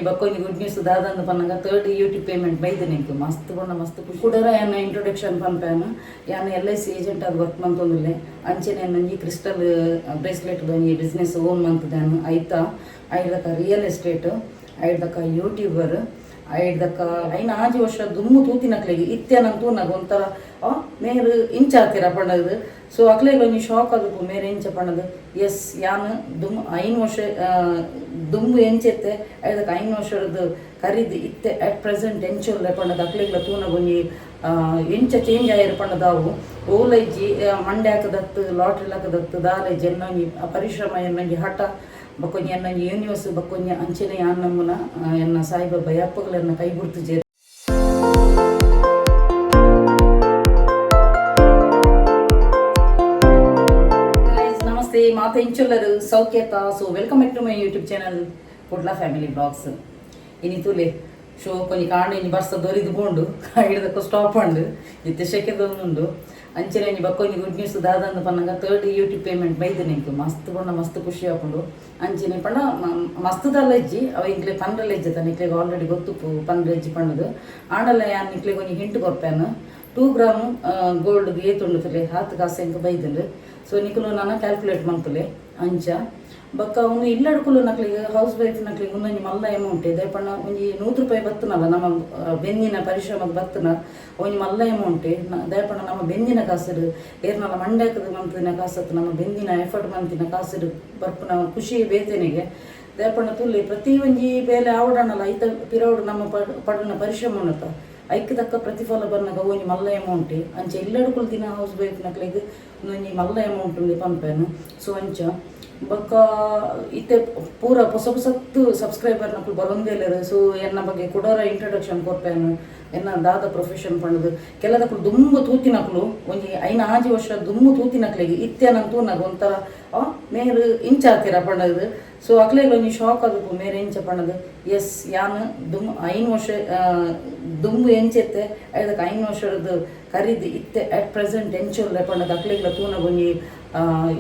ಬಕ್ಕೊಂದು good news ದಾದಂದು ಪನ್ನಗ third YouTube payment ಬೈದು ನಿಂಕು ಮಸ್ತ್ ಬಂಡ ಮಸ್ತ್ ಖುಷಿ ಕೂಡ ಯಾನ ಇಂಟ್ರೊಡಕ್ಷನ್ ಪನ್ಪೇನು ಯಾನ LIC ಏಜೆಂಟ್ ಅದು ವರ್ಕ್ ಮಂತೊಂದುಲ್ಲೆ ಅಂಚೆನೆ ನಂಜಿ ಕ್ರಿಸ್ಟಲ್ ಬ್ರೇಸ್ಲೆಟ್ ಒಂಜಿ ಬಿಸ್ನೆಸ್ ಓನ್ ಮಂತದೇನು ಐತಾ ಐದಕ್ಕ ರಿಯಲ್ ಎಸ್ಟೇಟ್ ಐದಕ್ಕ ಯೂಟ್ಯೂಬರ್ ಐದಕ್ಕ ಐನ ಆಜಿ ವರ್ಷ ದುಮ್ಮು ತೂತಿನಕ್ಲೆಗೆ ಇತ್ತೆನಂತೂ ನಗ ಒಂಥರ ಮೇರು ಇಂಚಾತಿರ ಪಂಡದು ಸೊ ಅಕ್ಲೆಗೆ ಒಂಜಿ ಶಾಕ್ ಆಗಬೇಕು ಮೇರೆ ಇಂಚ ಪಂಡದು ಎಸ್ ಯಾನು ದುಮ್ಮು 5 ವರ್ಷ ದುಮ್ಮು ಎಂಚೆತ್ತೆ ಐದಕ್ಕೆ 5 ವರ್ಷದ್ದು ಕರೀದು ಇತ್ತೆ ಅಟ್ ಪ್ರೆಸೆಂಟ್ ಎಂಚೋಲ್ಲ ಪಂಡದು ಅಕ್ಲೆಗ್ಲ ತೂನಗ ಒಂಜಿ ಎಂಚ ಚೇಂಜ್ ಆಯಿರ ಪಂಡದಾವು ಓಲೈಜಿ ಮಂಡೆ ಹಾಕದತ್ತು ಲಾಟ್ರಿ ಹಾಕದತ್ತು ದಾಲೇಜಿ ಎನ್ನೊಂಜಿ ಪರಿಶ್ರಮ ಎನ್ನೊಂಜಿ ಹಠ ಬಕ್ಕೊಂಜಿ ಎನ್ನೊಂಜಿ ಯೂನಿವರ್ಸ್ ಬಕ್ಕೊಂಜಿ ಅಂಚನೆ ಯಾನ್ ನಮ್ಮನ ಎನ್ನ ಸಾಯಿಬಾಬಾ ಯಪ್ಪಗಳೆನ್ನ ಕೈ ಗುರ್ತು ಜೇರಿ ನಮಸ್ತೆ ಮಾತೆ ಇಂಚೊಲ್ಲರು ಸೌಖ್ಯತ so welcome back to my YouTube channel Kudla family blogs ಇನಿತುಲೆ ಶೋ ಕೊಂಚ ಕಾಂಡಿ ಬರ್ಸ ದೊರಿದು ಬೋಂಡು ಹಿಡಿದಕ್ಕ ಸ್ಟಾಪ್ ಅಂಡು ಇತ್ತೆ ಶೆಕೆದೊಂದುಂಡು ಅಂಚನೆ ಒಂಜಿ ಬಕ್ಕೊಂಜಿ ಗುಡ್ ನ್ಯೂಸ್ ದಾದಂದು ಪನ್ನಗ ಥರ್ಡ್ ಯೂಟ್ಯೂಬ್ ಪೇಮೆಂಟ್ ಬೈದು ನಿಂಕು ಮಸ್ತ್ ಬಂಡ ಮಸ್ತ್ ಖುಷಿ ಆಪುಂಡು ಅಂಚನೆ ಪಂಡ ಮಸ್ತದಲ್ಲ ಇಜ್ಜಿ ಅವ ಇಂಕ್ಲೆ ಪಂಡ್ರಲ್ಲ ಇಜ್ಜತ ನಿಕ್ಲೆಗೆ ಆಲ್ರೆಡಿ ಗೊತ್ತು ಪಂಡ್ರ ಇಜ್ಜಿ ಪಂಡದು ಆಂಡಲ್ಲ ಯಾನ್ ನಿಕ್ಲೆಗೆ ಒಂಜಿ ಹಿಂಟ್ ಕೊರ್ಪೇನು 2 ಗ್ರಾಮ್ ಗೋಲ್ಡ್ ಏತುಂಡು ತಲೆ 10 ಕಾಸು ಎಂಕ ಬೈದುಂಡು ಸೊ ನಿಕ್ಲು ನಾನು ಕ್ಯಾಲ್ಕುಲೇಟ್ ಮಾಡ್ತಲೆ ಅಂಚ ಬಕ್ಕ ಒಂದು ಇಲ್ಲಡ್ಕುಲು ನಕ್ಲಿಗೆ ಹೌಸ್ ವೈಫ್ ನಕ್ಲಿಗೆ ಒಂದೊಂದು ಮಲ್ಲ ಅಮೌಂಟ್ ಇದೆ ಪಣ್ಣ ಒಂಜಿ 100 ರೂಪಾಯಿ ಬತ್ತನಲ್ಲ ನಮ್ಮ ಬೆಂದಿನ ಪರಿಶ್ರಮದ ಬತ್ತನ ಒಂಜಿ ಮಲ್ಲ ಅಮೌಂಟ್ ದಯಪಣ್ಣ ನಮ್ಮ ಬೆಂದಿನ ಕಾಸರು ಏರ್ನಲ್ಲ ಮಂಡ್ಯಕದ ಮಂತಿನ ಕಾಸತ್ತು ನಮ್ಮ ಬೆಂದಿನ ಎಫರ್ಟ್ ಮಂತಿನ ಕಾಸರು ಬರ್ಪನ ಖುಷಿ ಬೇತನಿಗೆ ದಯಪಣ್ಣ ತುಲ್ಲಿ ಪ್ರತಿ ಒಂಜಿ ಬೇಲೆ ಆವಡಣಲ್ಲ ಐತ ಪಿರವಡು ನಮ್ಮ ಪಡನ ಪರಿಶ್ರಮ ಉನ್ನತ ಐಕ್ ತಕ್ಕ ಪ್ರತಿಫಲ ಬರ್ನಾಗ ಒಂಜಿ ಮಲ್ಲ ಅಮೌಂಟ್ ಅಂಚೆ ಇಲ್ಲಡ್ಕುಲ್ ದಿನ ಹೌಸ್ ವೈಫ್ ನಕ್ಲಿಗೆ ಒಂದೊಂಜಿ ಮಲ್ಲ ಅಮೌಂಟ್ ఉంది ಪಂಪೇನು ಸೊ ಅಂಚ ಬೊಕ್ಕ ಇತ್ತೆ ಪೂರ ಹೊಸ ಹೊಸತ್ತು ಸಬ್ಸ್ಕ್ರೈಬರ್ ನಕ್ಲು ಬರೊಂದೇಲೇರು ಸೊ ಎನ್ನ ಬಗ್ಗೆ ಕುಡರ ಇಂಟ್ರೊಡಕ್ಷನ್ ಕೊರ್ಪೇನು ಎನ್ನ ದಾದ ಪ್ರೊಫೆಷನ್ ಪಂಡದು ಕೆಲದಕ್ಲು ದುಮ್ಮು ತೂತಿನಕ್ಲು ಒಂಜಿ ಐನ ಆಜಿ ವರ್ಷ ದುಮ್ಮು ತೂತಿನಕ್ಲೆಗೆ ಇತ್ತೆನಂತೂ ನಗ ಒಂಥರ ಮೇರು ಇಂಚಾತಿರ ಪಂಡದು ಸೊ ಅಕ್ಲೆಗೆ ಒಂಜಿ ಶಾಕ್ ಆಗಬೇಕು ಮೇರೆ ಇಂಚ ಪಂಡದು ಎಸ್ ಯಾನು ದುಮ್ಮು 5 ವರ್ಷ ದುಮ್ಮು ಎಂಚೆತ್ತೆ ಐದಕ್ಕೆ 5 ವರ್ಷದ್ದು ಕರೀದು ಇತ್ತೆ ಅಟ್ ಪ್ರೆಸೆಂಟ್ ಎಂಚೋಲ್ಲ ಪಂಡದು ಅಕ್ಲೆಗ್ಲ ತೂನಗ ಒಂಜಿ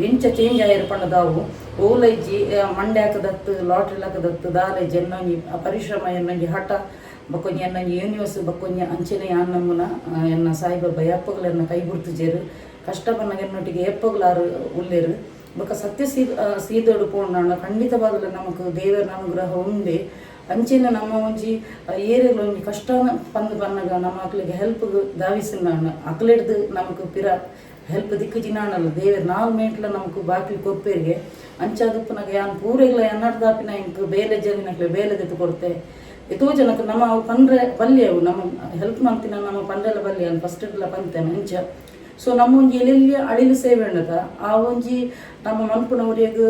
ಎಂಚ ಚೇಂಜ್ ಆಯಿರ ಪಂಡದಾವು ಓಲೈಜಿ ಮಂಡೆ ಹಾಕದತ್ತು ಲಾಟ್ರಿ ಹಾಕದತ್ತು ದಾಲೇಜಿ ಎನ್ನೊಂಜಿ ಪರಿಶ್ರಮ ಎನ್ನೊಂಜಿ ಹಠ ಬಕ್ಕೊಂಜಿ ಎನ್ನೊಂಜಿ ಯೂನಿವರ್ಸ್ ಬಕ್ಕೊಂಜಿ ಅಂಚನೆ ಯಾನ್ ನಮ್ಮನ ಎನ್ನ ಸಾಯಿಬಾಬಾ ಯಪ್ಪಗಳೆನ್ನ ಕೈ ಗುರ್ತು ಜೇರು ಕಷ್ಟ ಬನ್ನಗ ಎನ್ನೊಟ್ಟಿಗೆ ಎಪ್ಪಗಳಾರು ಉಲ್ಲೇರು ಬೊಕ್ಕ ಸತ್ಯ ಸೀದೋಡು ಪೋಂಡ ಖಂಡಿತವಾಗಲು ನಮಕ್ ದೇವರ ಅನುಗ್ರಹ ಉಂಡೆ ಅಂಚೆನ ನಮ್ಮ ಒಂಜಿ ಏರಿಯಾಗಳು ಒಂಜಿ ಕಷ್ಟ ಪಂದು ಬನ್ನಗ ನಮ್ಮ ಅಕ್ಲಿಗೆ ಹೆಲ್ಪ್ ದಾವಿಸಿನ ಅಕ್ಲೆಡ್ದು ನಮಕ್ ಪಿರ ಹೆಲ್ಪ್ ದಿಕ್ಕುಜಿನಾಣಲ್ಲ ದೇವರ 4 ಮೇಟ್ಲ ನಮಕ್ ಬಾಕಿ ಕೊಪ್ಪೇರಿಗೆ ಅಂಚಾದಪ್ಪನಾಗ ಯಾನ್ ಪೂರೆಗ್ಲ ಎನ್ನಡ್ದಾಪಿನ ಇಂಕ್ ಬೇಲೆ ಜನಿನಕ್ಲೆ ಬೇಲೆ ದೆತ್ತು ಕೊಡ್ತೆ ಎಷ್ಟೋ ಜನಕ್ಕೆ ನಮ್ಮ ಅವು ಪಂಡ್ರೆ ಬಲ್ಲಿ ಅವು ನಮ್ಮ ಹೆಲ್ಪ್ ಮಾಡ್ತೀನಿ ನಮ್ಮ ಪಂಡ್ರೆಲ್ಲ ಬಲ್ಲಿ ಅನ್ನು ಫಸ್ಟ್ ಎಲ್ಲ ಪಂತೇನೆ ಅಂಚ ಸೊ ನಮ್ಮ ಒಂಜಿ ಎಲ್ಲೆಲ್ಲಿ ಅಳಿಲು ಸೇವೆ ಉಂಡತ ಆ ಒಂಜಿ ನಮ್ಮ ಮನ್ಪುನವರಿಗೆ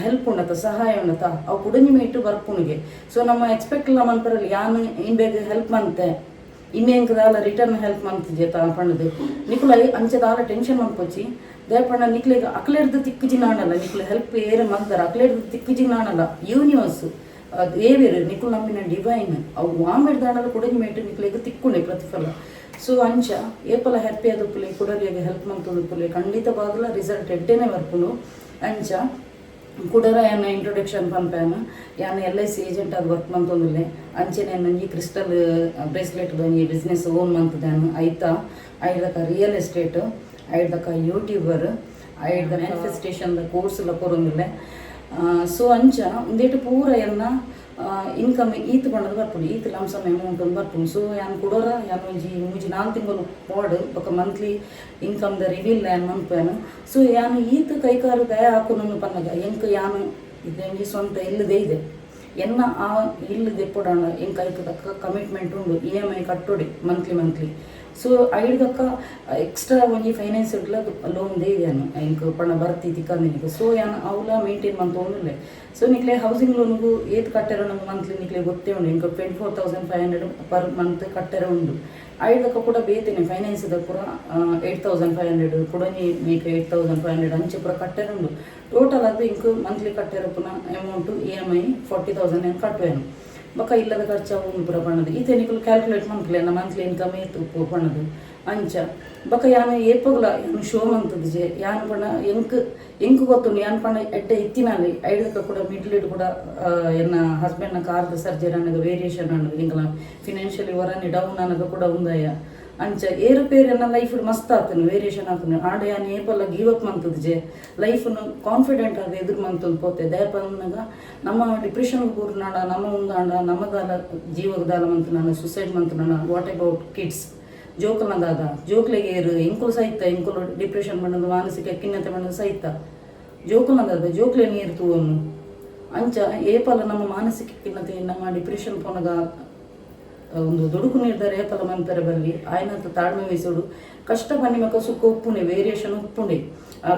ಹೆಲ್ಪ್ ಉಂಡತ ಸಹಾಯ ಉಂಡತ ಅವು ಕುಡಂಜಿ ಮೇಟು ಬರ್ಪುನಿಗೆ ಸೊ ನಮ್ಮ ಎಕ್ಸ್ಪೆಕ್ಟ್ ಇಲ್ಲ ಮನ್ಪರಲ್ಲಿ ಯಾನು ಇನ್ ಬೇಗ ಹೆಲ್ಪ್ ಮಂತೆ ಇನ್ನೇಂಕದಾಲ ರಿಟರ್ನ್ ಹೆಲ್ಪ್ ಮಂತಿದ್ಯ ತಾ ಪಣ್ಣದು ನಿಕ್ಲ ಅಂಚದಾಲ ಟೆನ್ಷನ್ ಮನ್ಪೊಚ್ಚಿ ದಯಪಣ್ಣ ನಿಕ್ಲೆಗೆ ಅಕ್ಲೆಡ್ದು ತಿಕ್ಕುಜಿನಾಣಲ್ಲ ನಿಕ್ಲು ಹೆಲ್ಪ್ ಏರೆ ಮಂತಾರ ಅಕ್ಲೆಡ್ದು ತಿಕ್ಕುಜಿನಾಣಲ್ಲ ಯೂನಿವರ್ಸು ದೇವೇರು ನಿಕ್ಲು ನಮ್ಮಿನ ಡಿವೈನ್ ಅವು ಆಮೇಡ್ದಾಣಲ್ಲ ಕುಡಂಜಿ ಮೇಟು ನಿಕ್ಲೆಗೆ ತಿಕ್ಕೊಂಡೆ ಪ್ರತಿಫಲ ಸೊ ಅಂಚ ಏಪಲ ಹ್ಯಾಪಿ ಆದಪ್ಪಲೆ ಕುಡರಿಗೆ ಹೆಲ್ಪ್ ಮಂತುಪ್ಪಲೆ ಖಂಡಿತವಾಗಲ ರಿಸಲ್ಟ್ ಎಡ್ಡೆನೆ ಬರ್ಪುನು ಅಂಚ ಕುಡರ ಯಾನ ಇಂಟ್ರೊಡಕ್ಷನ್ ಪಂಪೇನು ಯಾನ LIC ಏಜೆಂಟ್ ಅದು ವರ್ಕ್ ಮಂತೊಂದುಲ್ಲೆ ಅಂಚೆನೆ ನಂಜಿ ಕ್ರಿಸ್ಟಲ್ ಬ್ರೇಸ್ಲೆಟ್ ಒಂಜಿ ಬಿಸ್ನೆಸ್ ಓನ್ ಮಂತದೇನು ಐತಾ ಐದಕ್ಕ ರಿಯಲ್ ಎಸ್ಟೇಟ್ ಐದಕ್ಕ ಯೂಟ್ಯೂಬರ್ ಐದ ಮ್ಯಾನಿಫೆಸ್ಟೇಷನ್ ಕೋರ್ಸ್ ಎಲ್ಲ ಕೊರೊಂದುಲ್ಲೆ ಸೊ ಅಂಚ ಒಂದೇಟು ಪೂರ ಎನ್ನ ಇನ್ಕಮ್ ಈತ್ ಪಂಡದು ಬರ್ಪುಡು ಈತ್ ಲಂಸಮ್ ಅಮೌಂಟ್ ಒಂದು ಬರ್ಪುಡು ಸೊ ಯಾನ್ ಕೊಡೋರ ಯಾನ್ ಒಂಜಿ 4 ತಿಂಗಳು ಪಾಡ್ ಬೊಕ್ಕ ಮಂತ್ಲಿ ಇನ್ಕಮ್ ದ ರಿವೀಲ್ ಯಾನ್ ಮನ್ಪೇನು ಸೊ ಯಾನು ಈತ್ ಕೈಕಾರು ದಯ ಹಾಕುನು ಪನ್ನಗ ಎಂಕ್ ಯಾನು ಇದೊಂಜಿ ಸ್ವಂತ ಇಲ್ಲದೇ ಇದೆ ಎನ್ನ ಆ ಇಲ್ಲದೆ ಪೋಡೋಣ ಎಂಕ್ ಐತದಕ್ಕ ಕಮಿಟ್ಮೆಂಟ್ ಉಂಡು EMI ಕಟ್ಟೋಡಿ ಮಂತ್ಲಿ ಸೊ ಐಡ್ದಕ್ಕ ಎಕ್ಸ್ಟ್ರಾ ಒಂಜಿ ಫೈನಾನ್ಸ್ ಇಡ್ಲ ಲೋನ್ ದೇವ್ಯಾನು ಎಂಕ್ ಪಣ ಬರ್ತಿ ತಿಕ್ಕಂದಿನಿಗೆ ಸೊ ಯಾನು ಅವಲ ಮೇಂಟೈನ್ ಮಂತ್ ಒಂದುಲ್ಲೆ ಸೊ ನಿಕ್ಲೆ ಹೌಸಿಂಗ್ ಲೋನ್ಗೂ ಏತ್ ಕಟ್ಟೆರ ನಮ್ಗೆ ಮಂತ್ಲಿ ನಿಕ್ಲೆ ಗೊತ್ತೇ ಉಂಡು ಇಂಕ 24,500 ಪರ್ ಮಂತ್ ಕಟ್ಟೆರ ಉಂಡು ಐಡ್ದಕ್ಕ ಕೂಡ ಬೇತೇನೆ ಫೈನಾನ್ಸ್ದ ಪೂರ 8,500 ಕುಡನಿ ಮೇಕ್ 8,500 ಅಂಚೆ ಪೂರ ಕಟ್ಟೆರ ಉಂಡು ಟೋಟಲ್ ಅದು ಇಂಕ್ ಮಂತ್ಲಿ ಕಟ್ಟೆರ ಪುನ ಅಮೌಂಟು EMI 40,000 ಏನು ಕಟ್ಟುವೆನು ಬೊಕ್ಕ ಇಲ್ಲದ ಖರ್ಚು ಒಂದು ಪೂರ ಪಣ್ಣದು ಈತೆ ನಿಕ್ಲು ಕ್ಯಾಲ್ಕುಲೇಟ್ ಮಾಡ್ಕಲೆ ನಮ್ಮ ಮಂತ್ಲಿ ಇನ್ಕಮ್ ಏತು ಪಣ್ಣದು ಅಂಚ ಬಕ ಯಾನು ಏಪಗ್ಲ ಯಾನು ಶೋ ಮಂತದ ಜೆ ಯಾನ್ ಪಣ ಎಂಕ್ ಗೊತ್ತುಂಡು ಯಾನ್ ಪಣ ಎಡ್ಡೆ ಇತ್ತಿನಲ್ಲಿ ಐದಕ್ಕ ಕೂಡ ಮಿಡ್ಲಿಡ್ ಕೂಡ ಎನ್ನ ಹಸ್ಬೆಂಡ್ನ ಕಾರ್ದ ಸರ್ಜರಿ ಅನ್ನಗ ವೇರಿಯೇಷನ್ ಅನ್ನಗ ಇಂಕಲ ಫಿನಾನ್ಷಿಯಲಿ ವರನಿ ಡೌನ್ ಅನ್ನಗ ಕೂಡ ಉಂದಯ್ಯ ಅಂಚ ಏರುಪೇರು ಎನ್ನ ಲೈಫ್ ಮಸ್ತ್ ಆತನು ವೇರಿಯೇಷನ್ ಆತನು ಆಡ ಯಾನು ಏಪಲ್ಲ ಗಿವ್ ಅಪ್ ಮಂತದ ಜೆ ಲೈಫ್ನು ಕಾನ್ಫಿಡೆಂಟ್ ಆದ ಎದುರು ಮಂತಂದು ಪೋತೆ ದಯಪನ್ನಾಗ ನಮ್ಮ ಡಿಪ್ರೆಷನ್ಗೆ ಪೂರ್ನಾಡ ನಮ್ಮ ಉಂದಾಂಡ ನಮ್ಮದಾಲ ಜೀವಗದಾಲ ಮಂತು ನಾನು ಸುಸೈಡ್ ಮಂತು ನಾನು ವಾಟ್ ಅಬೌಟ್ ಕಿಡ್ಸ್ ಜೋಕಲ್ನದಾದ ಜೋಕ್ಲೆಗೆ ಏರು ಇಂಕುಲು ಸಹಿತ ಇಂಕುಲು ಡಿಪ್ರೆಷನ್ ಮಾಡೋದು ಮಾನಸಿಕ ಖಿನ್ನತೆ ಮಾಡೋದು ಸಹಿತ ಜೋಕಲ್ನದಾದ ಜೋಕ್ಲೆ ನೀರು ತೂವನ್ನು ಅಂಚ ಏಪಲ ನಮ್ಮ ಮಾನಸಿಕ ಖಿನ್ನತೆ ನಮ್ಮ ಡಿಪ್ರೆಷನ್ ಪೋನಗ ಒಂದು ದುಡುಕು ನಿರ್ಧಾರ ಏಪಲ ಮಂತರ ಬರಲಿ ಆಯ್ನಂತ ತಾಳ್ಮೆ ವಹಿಸೋಡು ಕಷ್ಟ ಬನ್ನಿಮಕ ಸುಖ ಉಪ್ಪುಣೆ ವೇರಿಯೇಷನ್ ಉಪ್ಪುಣೆ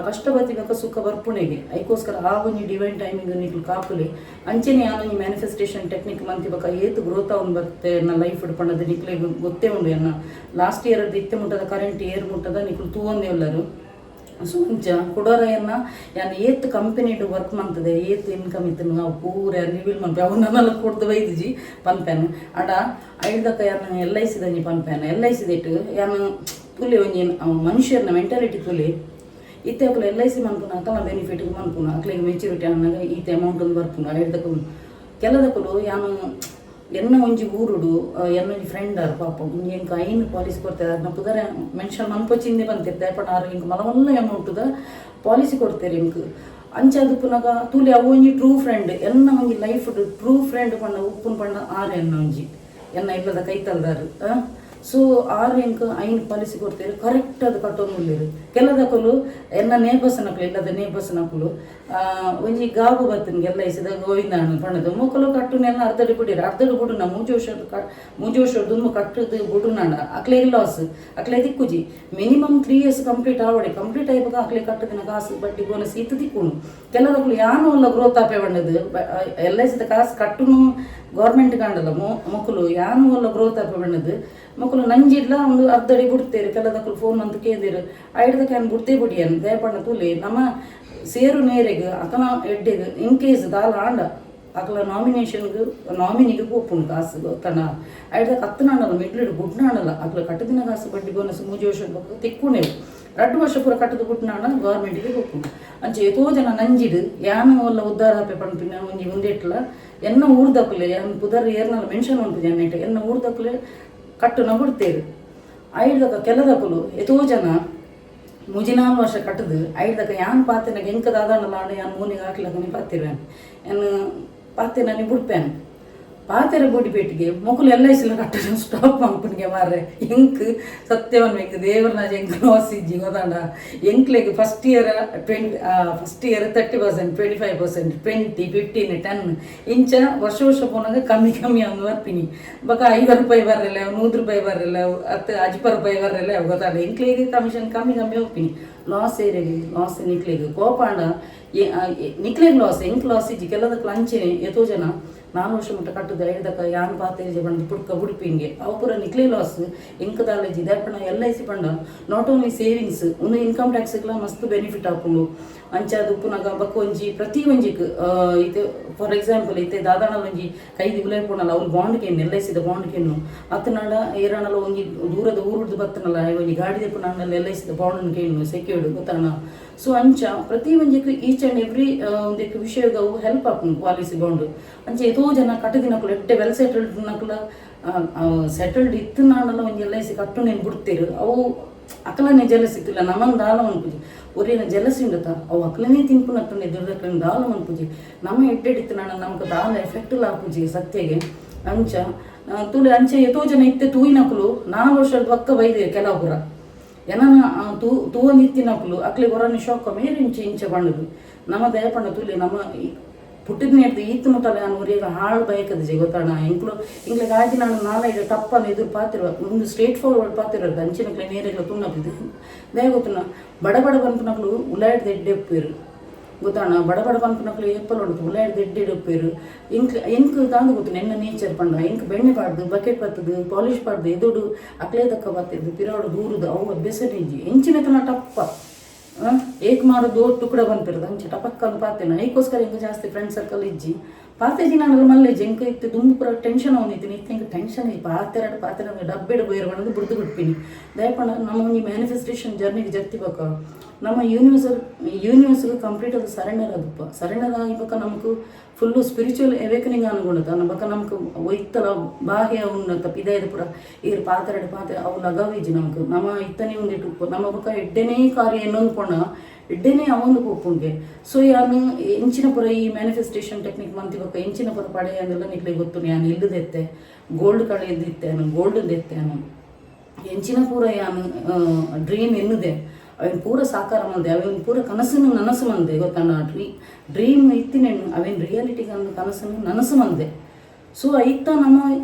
ಕಷ್ಟ ಬತ್ತಿಮಕ ಸುಖ ಬರ್ಪುಣೆಗೆ ಅದಕ್ಕೋಸ್ಕರ ಆ ಒಂಜಿ ಡಿವೈನ್ ಟೈಮಿಂಗ್ ನಿಕ್ಲು ಕಾಪುಲೆ ಅಂಚೆನೆ ಯಾನೊಂಜಿ ಮ್ಯಾನಿಫೆಸ್ಟೇಷನ್ ಟೆಕ್ನಿಕ್ ಮಂತಿಬಕ ಏತು ಗ್ರೋತ್ ಅವನು ಬರುತ್ತೆ ಎನ್ನ ಲೈಫ್ ಹಿಡ್ಕೊಂಡದ್ದು ನಿಕ್ಲೆ ಗೊತ್ತೇ ಉಂಡು ಎನ್ನ ಲಾಸ್ಟ್ ಇಯರ್ ಅದು ಇತ್ತೆ ಮುಟ್ಟದ ಕರೆಂಟ್ ಇಯರ್ ಮುಟ್ಟದ ನಿಕ್ಲು ತೂವೊಂದೇ ಎಲ್ಲರು ಸೊ ಅಂಚ ಕೊಡೋರೆಯನ್ನ ಯಾನು ಏತ್ ಕಂಪನಿಡು ವರ್ಕ್ ಮಂತದೆ ಏತ್ ಇನ್ಕಮ್ ಇತ್ತು ನಾವು ಪೂರ ರಿವೀಲ್ ಮನ್ಪೆ ಅವನ್ನೆಲ್ಲ ಕೊಡ್ದು ಬೈದಿಜಿ ಪನ್ಪೇನ್ ಅಡ ಐದಕ್ಕ ಯಾನು LIC ದಂಜಿ ಪನ್ಪೇನ್ LIC ದಿಟ್ಟು ಯಾನು ತುಲಿ ಒಂಜಿ ಮನುಷ್ಯರನ್ನ ಮೆಂಟಾಲಿಟಿ ತುಲಿ ಇತ್ತೆ ಅಕ್ಕಲು LIC ಮನ್ಪುನ ಅಕ್ಕಲ ಬೆನಿಫಿಟ್ಗೆ ಮನ್ಪುನ ಅಕ್ಲಿಗೆ ಮೆಚುರಿಟಿ ಅನ್ನಗ ಈತೆ ಅಮೌಂಟ್ ಒಂದು ಬರ್ಪುನ ಐದಕ್ಕೂ ಕೆಲದಕ್ಕಲು ಯಾನು ಎನ್ನ ಒಂಜಿ ಊರುಡು ಎನ್ನ ಒಂಜಿ ಫ್ರೆಂಡ್ ಆರು ಪಾಪ ಎಂಕ ಐನು ಪಾಲಿಸಿ ಕೊಡ್ತಾರೆ ಅದನ್ನ ಪುದರ ಮೆನ್ಷನ್ ಮನ್ಪೊಚ್ಚಿಂದೆ ಬಂತಿರ್ತಾರೆ ಬಟ್ ಆರು ಇಂಕ ಮಲವಲ್ಲ ಅಮೌಂಟದ ಪಾಲಿಸಿ ಕೊಡ್ತಾರೆ ಇಂಕ ಅಂಚದು ಪುನಗ ತೂಲಿ ಅವು ಒಂಜಿ ಟ್ರೂ ಫ್ರೆಂಡ್ ಎನ್ನ ಒಂಜಿ ಲೈಫ್ ಟ್ರೂ ಫ್ರೆಂಡ್ ಪಂಡ ಉಪ್ಪುನ್ ಪಂಡ ಆರು ಎನ್ನ ಒಂಜಿ ಎನ್ನ ಇಲ್ಲದ ಕೈತಲ್ದಾರು ಸೊ ಆರು ಎಂಕ ಐನು ಪಾಲಿಸಿ ಕೊಡ್ತಾರೆ ಕರೆಕ್ಟ್ ಅದು ಕಟ್ಟೋದು ಮುಳ್ಳೇರು ಕೆಲದಕ್ಕಲು ಎನ್ನ ನೇಬಸ್ನಕ್ಕಲು ಇಲ್ಲದ ನೇಬಸ್ನಕ್ಕಲು ಒಂಜಿ ಗಾಬು ಬರ್ತನಿಗೆ LIC ಗೋವಿಂದಾಣ ಪಣದು ಮುಕ್ಕಲು ಕಟ್ಟುನೆಲ್ಲ ಅರ್ಧಡಿ ಬಿಡಿರು ಅರ್ಧಡು ಬಿಡುನ ಮೂಜಿ ವರ್ಷ ದುಮ್ಮು ಕಟ್ಟದು ಬಿಡುನಾಡ ಅಕ್ಲೆ ಲಾಸ್ ಅಕ್ಲೆ ದಿಕ್ಕುಜಿ ಮಿನಿಮಮ್ 3 years ಕಂಪ್ಲೀಟ್ ಆವಡೆ ಕಂಪ್ಲೀಟ್ ಆಯ್ವಾಗ ಅಕ್ಲೆ ಕಟ್ಟದಿನ ಕಾಸು ಬಡ್ಡಿ ಬೋನಸ್ ಇತ್ತು ದಿಕ್ಕುನು ಕೆಲದಕ್ಕಲು ಯಾನು ಎಲ್ಲ ಗ್ರೋತ್ ಆಪೆ ಬಂಡದು LIC ಕಾಸು ಕಟ್ಟುನು ಗೌರ್ಮೆಂಟ್ ಕಾಂಡಲ್ಲ ಮಕ್ಕಳು ಯಾನು ಎಲ್ಲ ಗ್ರೋತ್ ಆಪೆ ಬಂಡದು ಮಕ್ಕಳು ನಂಜಿಡ್ಲ ಒಂದು ಅರ್ಧಡಿ ಬಿಡ್ತೇರು ಕೆಲದಕ್ಕಲು ಫೋನ್ ಅಂತ ಕೇಳಿರು ಐಡ್ದಕ್ಕೆ ಏನು ಬಿಡ್ತೇ ಬಿಡಿಯನ್ ದಯಪಣ್ಣ ತೂಲಿ ನಮ್ಮ ಸೇರು ನೇರೆಗೆ ಅಕನ ಎಡ್ಡೆಗೆ ಇನ್ ಕೇಸ್ ದಾಲ ಆಂಡ ಅಕಲ ನಾಮಿನಿಗೆ ಕೂಪುಂಡು ಕಾಸು ಗೊತ್ತನ ಐಡ್ದಕ್ಕೆ ಹತ್ತನಾಡಲ್ಲ ಮಿಡ್ಲಿಡು ಗುಡ್ನಾಡಲ್ಲ ಅಕಲ ಕಟ್ಟದಿನ ಕಾಸು ಬಡ್ಡಿ ಬೋನಸ್ 3 ವರ್ಷದ ಬಗ್ಗೆ ತಿಕ್ಕುಣೇವು 2 ವರ್ಷ ಪೂರ ಕಟ್ಟದು ಬಿಟ್ನಾಡ ಗೌರ್ಮೆಂಟಿಗೆ ಕೂಪುಂಡು ಅಂಚೆ ಎತೋ ಜನ ನಂಜಿಡು ಯಾನು ಎಲ್ಲ ಉದ್ದಾರ ಹಾಪೆ ಪಣ್ಪಿನ ಒಂಜಿ ಉಂದೆಟ್ಲ ಎನ್ನ ಊರ್ದಕ್ಕಲೆ ಯಾನು ಪುದರ್ ಏರ್ನಲ್ಲ ಮೆನ್ಷನ್ ಉಂಟು ಜನ ಎನ್ನ ಊರ್ದಕ್ಕಲೆ ಕಟ್ಟುನ ಬಿಡ್ತೇರು ಐದಕ್ಕ ಕೆಲದಕ್ಕಲು ಎತೋ ಜನ 3-4 ವರ್ಷ ಕಟ್ಟದು ಐದಕ್ಕ ಯಾನ್ ಪಾತೆನಾಗ ಎಂಕ ದಾದಾನಲ್ಲ ಆಡ ಯಾನ್ ಮೂನಿಗೆ ಹಾಕ್ಲಕ್ಕ ನೀ ಪಾತಿರ್ವೇನು ಏನು ಪಾತೆನ ನೀ ಬಿಡ್ಪೇನು ಪಾತೆರ ಬೋಡಿ ಪೇಟಿಗೆ ಮಕ್ಕಳು LIC ಕಟ್ಟಡ ಸ್ಟಾಪ್ ಮಾಡ್ಪನಿಗೆ ಮಾರ್ರೆ ಎಂಕ್ ಸತ್ಯವನ್ ಬೇಕು ದೇವರನ ಎಂಕ್ ನೋಸಿಜ್ಜಿ ಗೊತ್ತಾಂಡ ಎಂಕ್ಲೆಗೆ ಫಸ್ಟ್ ಇಯರ್ 30%, 25%, 20, 15, 10 ಇಂಚ ವರ್ಷ ಪೋನಾಗ ಕಮ್ಮಿ ಅವ್ನು ಬರ್ಪಿನಿ ಬಕ 5 ರೂಪಾಯಿ ಬರಲ್ಲ 100 ರೂಪಾಯಿ ಬರಲ್ಲ 10 ರೂಪಾಯಿ ಬರಲ್ಲ ಗೊತ್ತಾಂಡ ಎಂಕ್ಲೆಗೆ ಕಮಿಷನ್ ಕಮ್ಮಿ ಹೋಗ್ತೀನಿ ಲಾಸ್ ಏರಿಯಾಗೆ ಲಾಸ್ ನಿಕ್ಲೆಗೆ ಕೋಪಾಂಡ ನಿಕ್ಲೆಗೆ ಲಾಸ್ ಎಂಕ್ ಲಾಸ್ ಇಜ್ಜಿ ಕೆಲದಕ್ಕೆ ಲಂಚೆನೆ ಎತೋ ಜನ 4 ವರ್ಷ ಮಟ್ಟ ಕಟ್ಟದ ಐದಕ್ಕ ಯಾನ್ ಪಾತೇಜೆ ಬಂದು ಪುಡ್ಕ ಉಡುಪಿಂಗೆ ಅವು ಪೂರ ನಿಕ್ಲೆ ಲಾಸ್ ಎಂಕದಾಲಜಿ ದಯಪಣ LIC ಪಂಡ ನಾಟ್ ಓನ್ಲಿ ಸೇವಿಂಗ್ಸ್ ಒಂದು ಇನ್ಕಮ್ ಟ್ಯಾಕ್ಸ್ಗೆಲ್ಲ ಮಸ್ತ್ ಬೆನಿಫಿಟ್ ಹಾಕೊಂಡು ಅಂಚಾದು ಪುನಗ ಬಕ್ಕ ಒಂಜಿ ಪ್ರತಿ ಒಂಜಿಕ್ ಇದು ಫಾರ್ ಎಕ್ಸಾಂಪಲ್ ಇತ್ತೆ ದಾದಾಣ ಒಂಜಿ ಕೈದಿ ಉಲೇಪುನಲ್ಲ ಅವ್ರು ಬಾಂಡ್ ಕೇನು LIC ಬಾಂಡ್ ಕೇನು ಅತ್ತನಾಡ ಏರಾಣಲ್ಲ ಒಂಜಿ ದೂರದ ಊರುಡ್ದು ಬತ್ತನಲ್ಲ ಒಂಜಿ ಗಾಡಿದ ಪುನಲ್ಲ LIC ಬಾಂಡ್ ಕೇನು ಸೆಕ್ಯೂರ್ಡ್ ಗೊತ್ತಾಣ ಸೊ ಅಂಚ ಪ್ರತಿ ಒಂಜಿಕ್ ಈಚ್ ಆ್ಯಂಡ್ ಎವ್ರಿ ಒಂದಕ್ಕೆ ವಿಷಯಗವು ಹೆಲ್ಪ್ ಹಾಕೊಂಡು ಪಾಲಿಸಿ ಬಾಂಡ್ ಅಂಚೆ ಎತೋ ಜನ ಕಟ್ಟದಿನಕ್ಕಲು ಎಡ್ಡೆ ವೆಲ್ ಸೆಟಲ್ಡ್ ನಕ್ಕಲ ಸೆಟಲ್ಡ್ ಇತ್ತು ನಾನಲ್ಲ ಒಂದು LIC ಕಟ್ಟು నేను ಬಿಡ್ತೇರು ಅವು ಅಕ್ಕಲನೇ ಜಲಸಿತ್ತಿಲ್ಲ ನಮ್ಮನ್ನು ದಾಲ ಅನ್ಪುಜಿ ಒರೇನ ಜಲಸಿ ಉಂಡತ ಅವು ಅಕ್ಕಲನೇ ತಿನ್ಪುನತ್ತನೆ ದುರ್ದಕ್ಕನ ದಾಲ ಅನ್ಪುಜಿ ನಮ್ಮ ಎಡ್ಡೆಡಿತ್ತು ನಾನು ನಮ್ಗೆ ದಾಲ ಎಫೆಕ್ಟ್ ಹಾಪುಜಿ ಸತ್ಯಗೆ ಅಂಚ ತುಳಿ ಅಂಚೆ ಎತೋ ಜನ ಇತ್ತೆ ತೂಯಿನಕ್ಕಲು 4 ವರ್ಷದ ಪಕ್ಕ ಬೈದೆ ಕೆಲವೊಬ್ಬರ ಏನನ ತೂವನಿತ್ತಿನಕ್ಕಲು ಅಕ್ಲಿ ಹೊರನಿ ಶಾಕ್ ಮೇರೆ ಇಂಚೆ ಬಂಡದು ನಮ್ಮ ದಯಪಣ್ಣ ತುಳಿ ನಮ್ಮ ಪುಟ್ಟಿದ್ನ ಹಿಡ್ದು ಈತ್ತು ಮುಟ್ಟಲ್ಲ ನಾನು ಊರಿಗೆ ಹಾಳು ಬಯಕದ ಜಿ ಗೊತ್ತಾಣ ಇಂಗ್ಲಿಗೆ ಆಗಿ ನಾನು 4-5 ಟಪ್ಪನ್ನು ಎದುರು ಪಾತಿರುವ ಒಂದು ಸ್ಟ್ರೇಟ್ ಫಾರ್ವರ್ಡ್ ಪಾತಿರೋದು ಅಂಚಿನಕ್ಲೆ ನೇರೆಲ್ಲ ತುಣ್ಣಬಿದ್ದು ದಯ ಗೊತ್ತುನ ಬಡ ಬಂಪನಕ್ಲು ಉಲಾಯ್ದು ಎಡ್ಡೆ ಉಪ್ಪೇರು ಗೊತ್ತಾಣ ಬಡ ಬಂಪನಕ್ಲು ಎಪ್ಪಲ್ ಹೊಡ್ತು ಉಲಾಯ್ದು ಎಡ್ಡೆ ಉಪ್ಪೇರು ಎಂಕ್ ತಾಂದು ಗೊತ್ತು ನೆನ್ನ ನೇಚರ್ ಪಂಡ ಎಂಕ್ ಬೆಣ್ಣೆ ಪಾಡ್ದು ಬಕೆಟ್ ಬರ್ತದು ಪಾಲಿಶ್ ಪಾಡ್ದು ಎದುಡು ಅಕ್ಲೇ ದಕ್ಕ ಬತ್ತಿದ್ದು ಪಿರಾಡು ದೂರದು ಅವು ಬೆಸರಿಜ್ಜಿ ಎಂಚಿನತನ ಟಪ್ಪ ಏಕ್ ಮಾರೋದು ಟುಕಡ ಬಂತಿರೋದು ಅಂಚೆ ಟಪಕ್ಕ ಪಾತೇನೆ ಅದಕ್ಕೋಸ್ಕರ ಹಿಂಗೆ ಜಾಸ್ತಿ ಫ್ರೆಂಡ್ ಸರ್ಕಲ್ ಇಜ್ಜಿ ಪಾತೆ ದಿನ ಮಲ್ಲೆ ಜಂಕ ಇತ್ತು ದುಂಬು ಪೂರ ಟೆನ್ಷನ್ ಅವನಿತ್ತು ಇತ್ತು ಟೆನ್ಷನ್ ಪಾತೆರ ಡಬ್ಬೆಡ್ ಬೋಯರ್ ಬಂದು ಬುಡ್ದು ಬಿಡ್ತೀನಿ ದಯಪಂಡ ನಮ್ಮ ಒಂದು ಮ್ಯಾನಿಫೆಸ್ಟೇಷನ್ ಜರ್ನಿಗೆ ಜರ್ತಿಬೇಕ ನಮ್ಮ ಯೂನಿವರ್ಸ್ಗೆ ಕಂಪ್ಲೀಟ್ ಅದು ಸರೆಂಡರ್ ಅದಪ್ಪ ಸರೆಂಡರ್ ಆಗಿಬೇಕ ನಮಗೂ ಫುಲ್ಲು ಸ್ಪಿರಿಚುವಲ್ ಎವೇಕನಿಂಗ್ ಅನ್ಕೊಂಡತ ನಮಕ ನಮ್ಗೆ ಒಯ್ತಲ ಬಾಹ್ಯ ಉನ್ನತ ಪಿದಾಯದ ಪುರ ಈರು ಪಾತ್ರೆ ಅವು ಲಗವೀಜಿ ನಮ್ಗೆ ನಮ್ಮ ಇತ್ತನೇ ಒಂದಿಟ್ಟು ನಮ್ಮ ಬಕ್ಕ ಎಡ್ಡೆನೇ ಕಾರ್ಯ ಇನ್ನೊಂದು ಪೊಣ ಎಡ್ಡೆನೇ ಅವೊಂದು ಪೋಪುಂಗೆ ಸೊ ಯಾನು ಎಂಚಿನ ಪುರ ಈ ಮ್ಯಾನಿಫೆಸ್ಟೇಷನ್ ಟೆಕ್ನಿಕ್ ಮಂತಿಬೇಕ ಎಂಚಿನ ಪುರ ಪಡೆ ಅಂದೆಲ್ಲ ನಿಕ್ಲೆ ಗೊತ್ತು ನಾನು ಇಲ್ಲದೆತ್ತೆ ಗೋಲ್ಡ್ ಕಡೆ ಇದ್ದಿತ್ತೆ ನಾನು ಗೋಲ್ಡ್ ಎತ್ತೆ ನಾನು ಎಂಚಿನ ಪೂರ ಯಾನು ಡ್ರೀಮ್ ಎನ್ನುದೆ ಅವೇನು ಪೂರ ಸಾಕಾರ ಮಂದೆ ಅವೇನು ಪೂರ ಕನಸನ್ನು ನನಸು ಮಂದೆ ಗೊತ್ತಣ್ಣ ಡ್ರೀಮ್ ಇತ್ತಿನೇನು ಅವೇನು ರಿಯಾಲಿಟಿಗೆ ಅಂದು ಕನಸನ್ನು ನನಸು ಮಂದೆ ಸೊ ಐತ ನಮ್ಮ